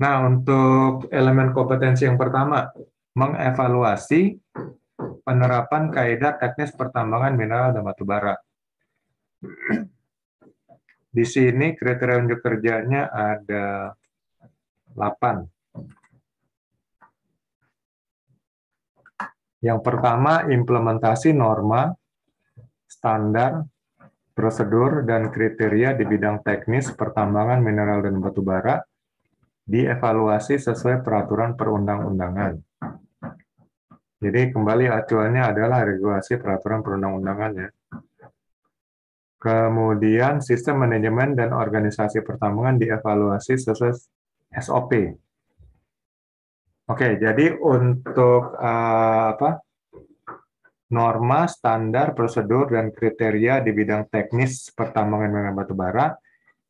Nah, untuk elemen kompetensi yang pertama, mengevaluasi penerapan kaidah teknis pertambangan mineral dan batu bara. Di sini kriteria unjuk kerjanya ada 8. Yang pertama, implementasi norma, standar, prosedur, dan kriteria di bidang teknis pertambangan mineral dan batu bara dievaluasi sesuai peraturan perundang-undangan. Jadi kembali acuannya adalah regulasi peraturan perundang-undangan ya. Kemudian sistem manajemen dan organisasi pertambangan dievaluasi sesuai SOP. Oke, jadi untuk norma, standar, prosedur, dan kriteria di bidang teknis pertambangan mineral batu bara,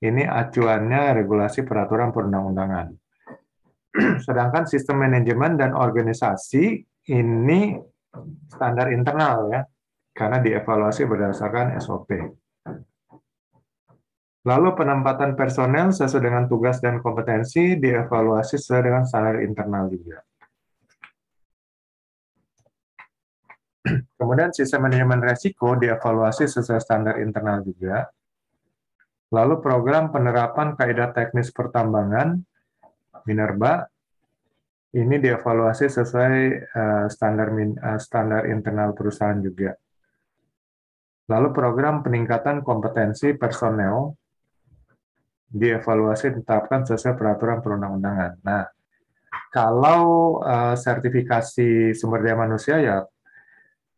ini acuannya regulasi peraturan perundang-undangan. Sedangkan sistem manajemen dan organisasi ini standar internal ya, karena dievaluasi berdasarkan SOP. Lalu penempatan personel sesuai dengan tugas dan kompetensi dievaluasi sesuai dengan standar internal juga. Kemudian sistem manajemen resiko dievaluasi sesuai standar internal juga. Lalu program penerapan kaidah teknis pertambangan Minerba ini dievaluasi sesuai standar internal perusahaan juga. Lalu program peningkatan kompetensi personel dievaluasi ditetapkan sesuai peraturan perundang-undangan. Nah, kalau sertifikasi sumber daya manusia ya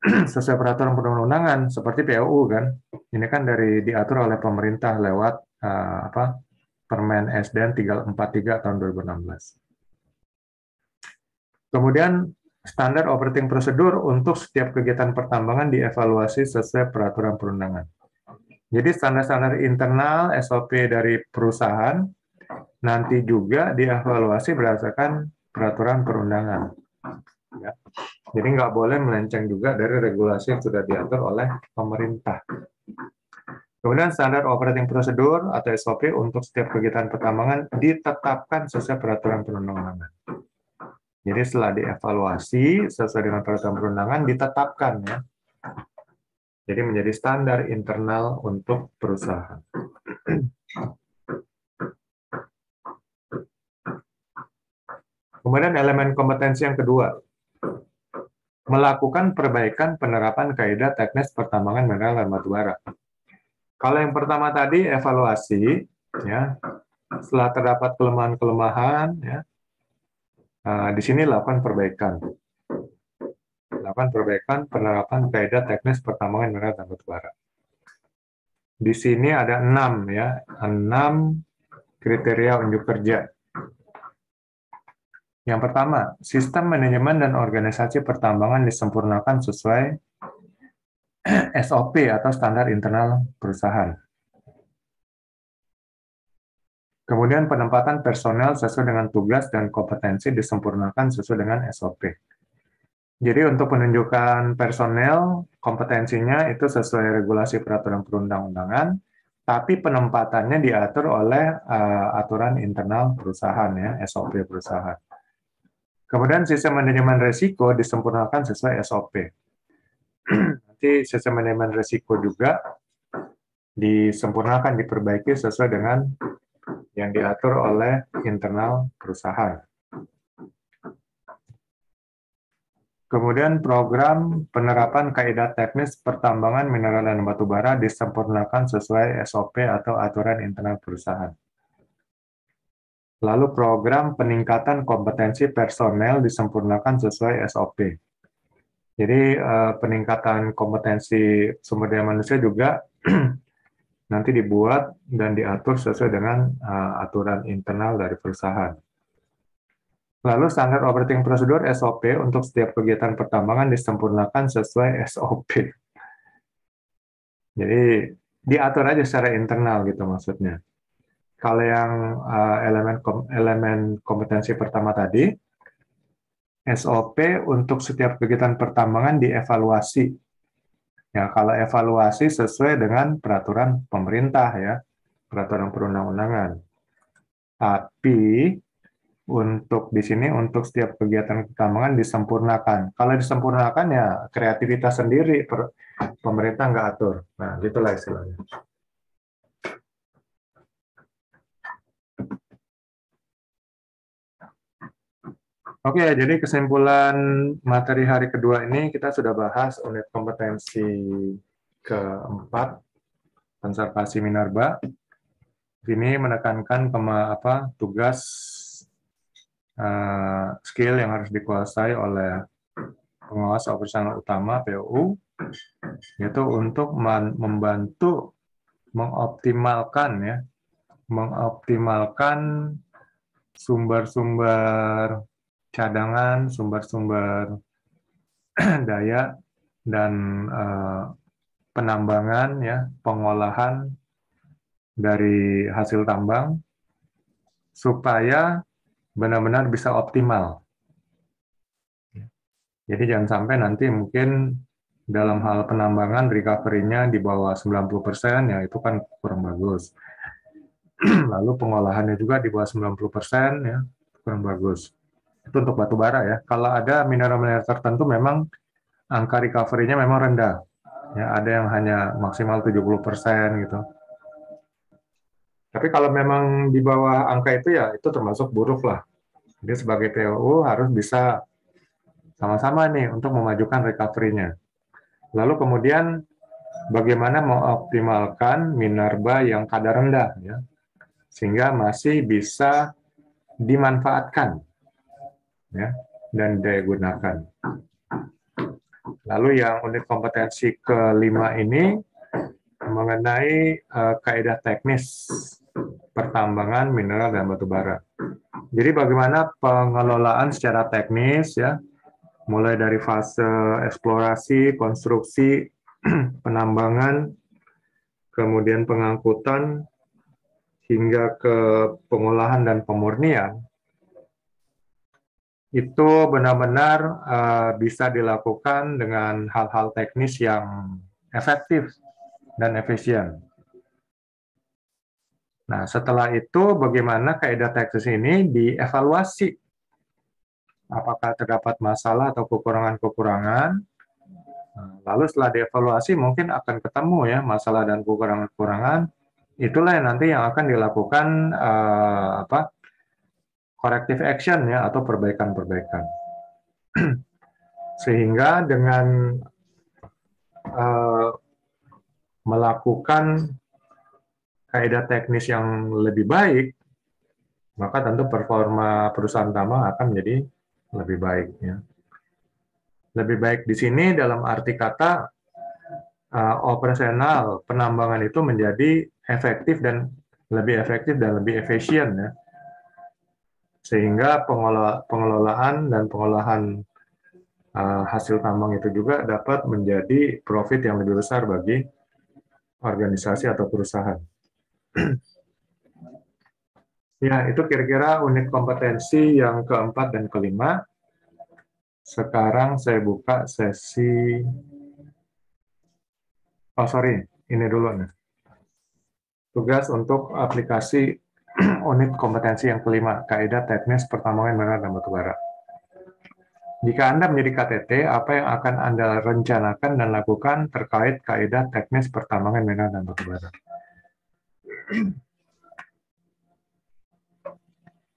sesuai peraturan perundang-undangan seperti PUU kan, ini kan diatur oleh pemerintah lewat Permen SDN 343 tahun 2016. Kemudian standar operating prosedur untuk setiap kegiatan pertambangan dievaluasi sesuai peraturan perundangan. Jadi standar-standar internal SOP dari perusahaan nanti juga dievaluasi berdasarkan peraturan perundangan. Ya. Jadi nggak boleh melenceng juga dari regulasi yang sudah diatur oleh pemerintah. Kemudian standar operating prosedur atau SOP untuk setiap kegiatan pertambangan ditetapkan sesuai peraturan perundang-undangan. Jadi setelah dievaluasi sesuai dengan peraturan perundangan ditetapkan ya. Jadi menjadi standar internal untuk perusahaan. Kemudian elemen kompetensi yang kedua, melakukan perbaikan penerapan kaidah teknis pertambangan mineral dan batu bara. Kalau yang pertama tadi evaluasi, ya, setelah terdapat kelemahan-kelemahan, ya, di sini lakukan perbaikan. Lakukan perbaikan penerapan kaidah teknis pertambangan mineral dan batu bara. Di sini ada 6 ya, 6 kriteria unjuk kerja. Yang pertama, sistem manajemen dan organisasi pertambangan disempurnakan sesuai SOP atau standar internal perusahaan. Kemudian penempatan personel sesuai dengan tugas dan kompetensi disempurnakan sesuai dengan SOP. Jadi untuk penunjukan personel, kompetensinya itu sesuai regulasi peraturan perundang-undangan, tapi penempatannya diatur oleh aturan internal perusahaan ya, SOP perusahaan. Kemudian sistem manajemen risiko disempurnakan sesuai SOP. Nanti sistem manajemen risiko juga disempurnakan, diperbaiki sesuai dengan yang diatur oleh internal perusahaan. Kemudian program penerapan kaidah teknis pertambangan mineral dan batu bara disempurnakan sesuai SOP atau aturan internal perusahaan. Lalu program peningkatan kompetensi personel disempurnakan sesuai SOP. Jadi peningkatan kompetensi sumber daya manusia juga nanti dibuat dan diatur sesuai dengan aturan internal dari perusahaan. Lalu standar operating procedure SOP untuk setiap kegiatan pertambangan disempurnakan sesuai SOP. Jadi diatur aja secara internal gitu maksudnya. Kalau yang elemen kompetensi pertama tadi, SOP untuk setiap kegiatan pertambangan dievaluasi. Ya, kalau evaluasi sesuai dengan peraturan pemerintah ya, peraturan perundang-undangan. Tapi untuk di sini untuk setiap kegiatan pertambangan disempurnakan. Kalau disempurnakan ya kreativitas sendiri, pemerintah nggak atur. Nah, gitulah istilahnya. Oke, jadi kesimpulan materi hari kedua ini kita sudah bahas unit kompetensi keempat, konservasi minerba. Ini menekankan tugas skill yang harus dikuasai oleh pengawas operasional utama POU, yaitu untuk membantu mengoptimalkan sumber-sumber cadangan, sumber-sumber daya dan penambangan ya, pengolahan dari hasil tambang supaya benar-benar bisa optimal. Jadi jangan sampai nanti mungkin dalam hal penambangan recovery-nya di bawah 90%, ya itu kan kurang bagus. Lalu pengolahannya juga di bawah 90%, ya kurang bagus. Itu untuk batu bara ya. Kalau ada mineral-mineral tertentu memang angka recovery-nya memang rendah. Ya, ada yang hanya maksimal 70% gitu. Tapi kalau memang di bawah angka itu ya itu termasuk buruk lah. Jadi sebagai POU harus bisa sama-sama nih untuk memajukan recovery-nya. Lalu kemudian bagaimana mengoptimalkan minerba yang kadar rendah ya, sehingga masih bisa dimanfaatkan ya dan digunakan. Lalu yang unit kompetensi kelima ini mengenai kaidah teknis pertambangan mineral dan batu bara. Jadi bagaimana pengelolaan secara teknis ya, mulai dari fase eksplorasi, konstruksi, penambangan, kemudian pengangkutan, hingga ke pengolahan dan pemurnian, itu benar-benar bisa dilakukan dengan hal-hal teknis yang efektif dan efisien. Nah, setelah itu bagaimana kaidah teknis ini dievaluasi. Apakah terdapat masalah atau kekurangan-kekurangan. Lalu setelah dievaluasi mungkin akan ketemu ya masalah dan kekurangan-kekurangan. Itulah yang nanti yang akan dilakukan corrective action ya atau perbaikan-perbaikan. Sehingga dengan melakukan kaidah teknis yang lebih baik, maka tentu performa perusahaan tambang akan menjadi lebih baik. Ya. Lebih baik di sini dalam arti kata operasional penambangan itu menjadi efektif dan lebih efisien. Ya. Sehingga pengelolaan dan pengolahan hasil tambang itu juga dapat menjadi profit yang lebih besar bagi organisasi atau perusahaan. Ya, itu kira-kira unit kompetensi yang keempat dan kelima. Sekarang saya buka sesi, ini dulu nih. Tugas untuk aplikasi unit kompetensi yang kelima, kaidah teknis pertambangan mineral dan batu bara. Jika Anda menjadi KTT, apa yang akan Anda rencanakan dan lakukan terkait kaidah teknis pertambangan mineral dan batu bara?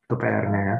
Itu PR-nya ya.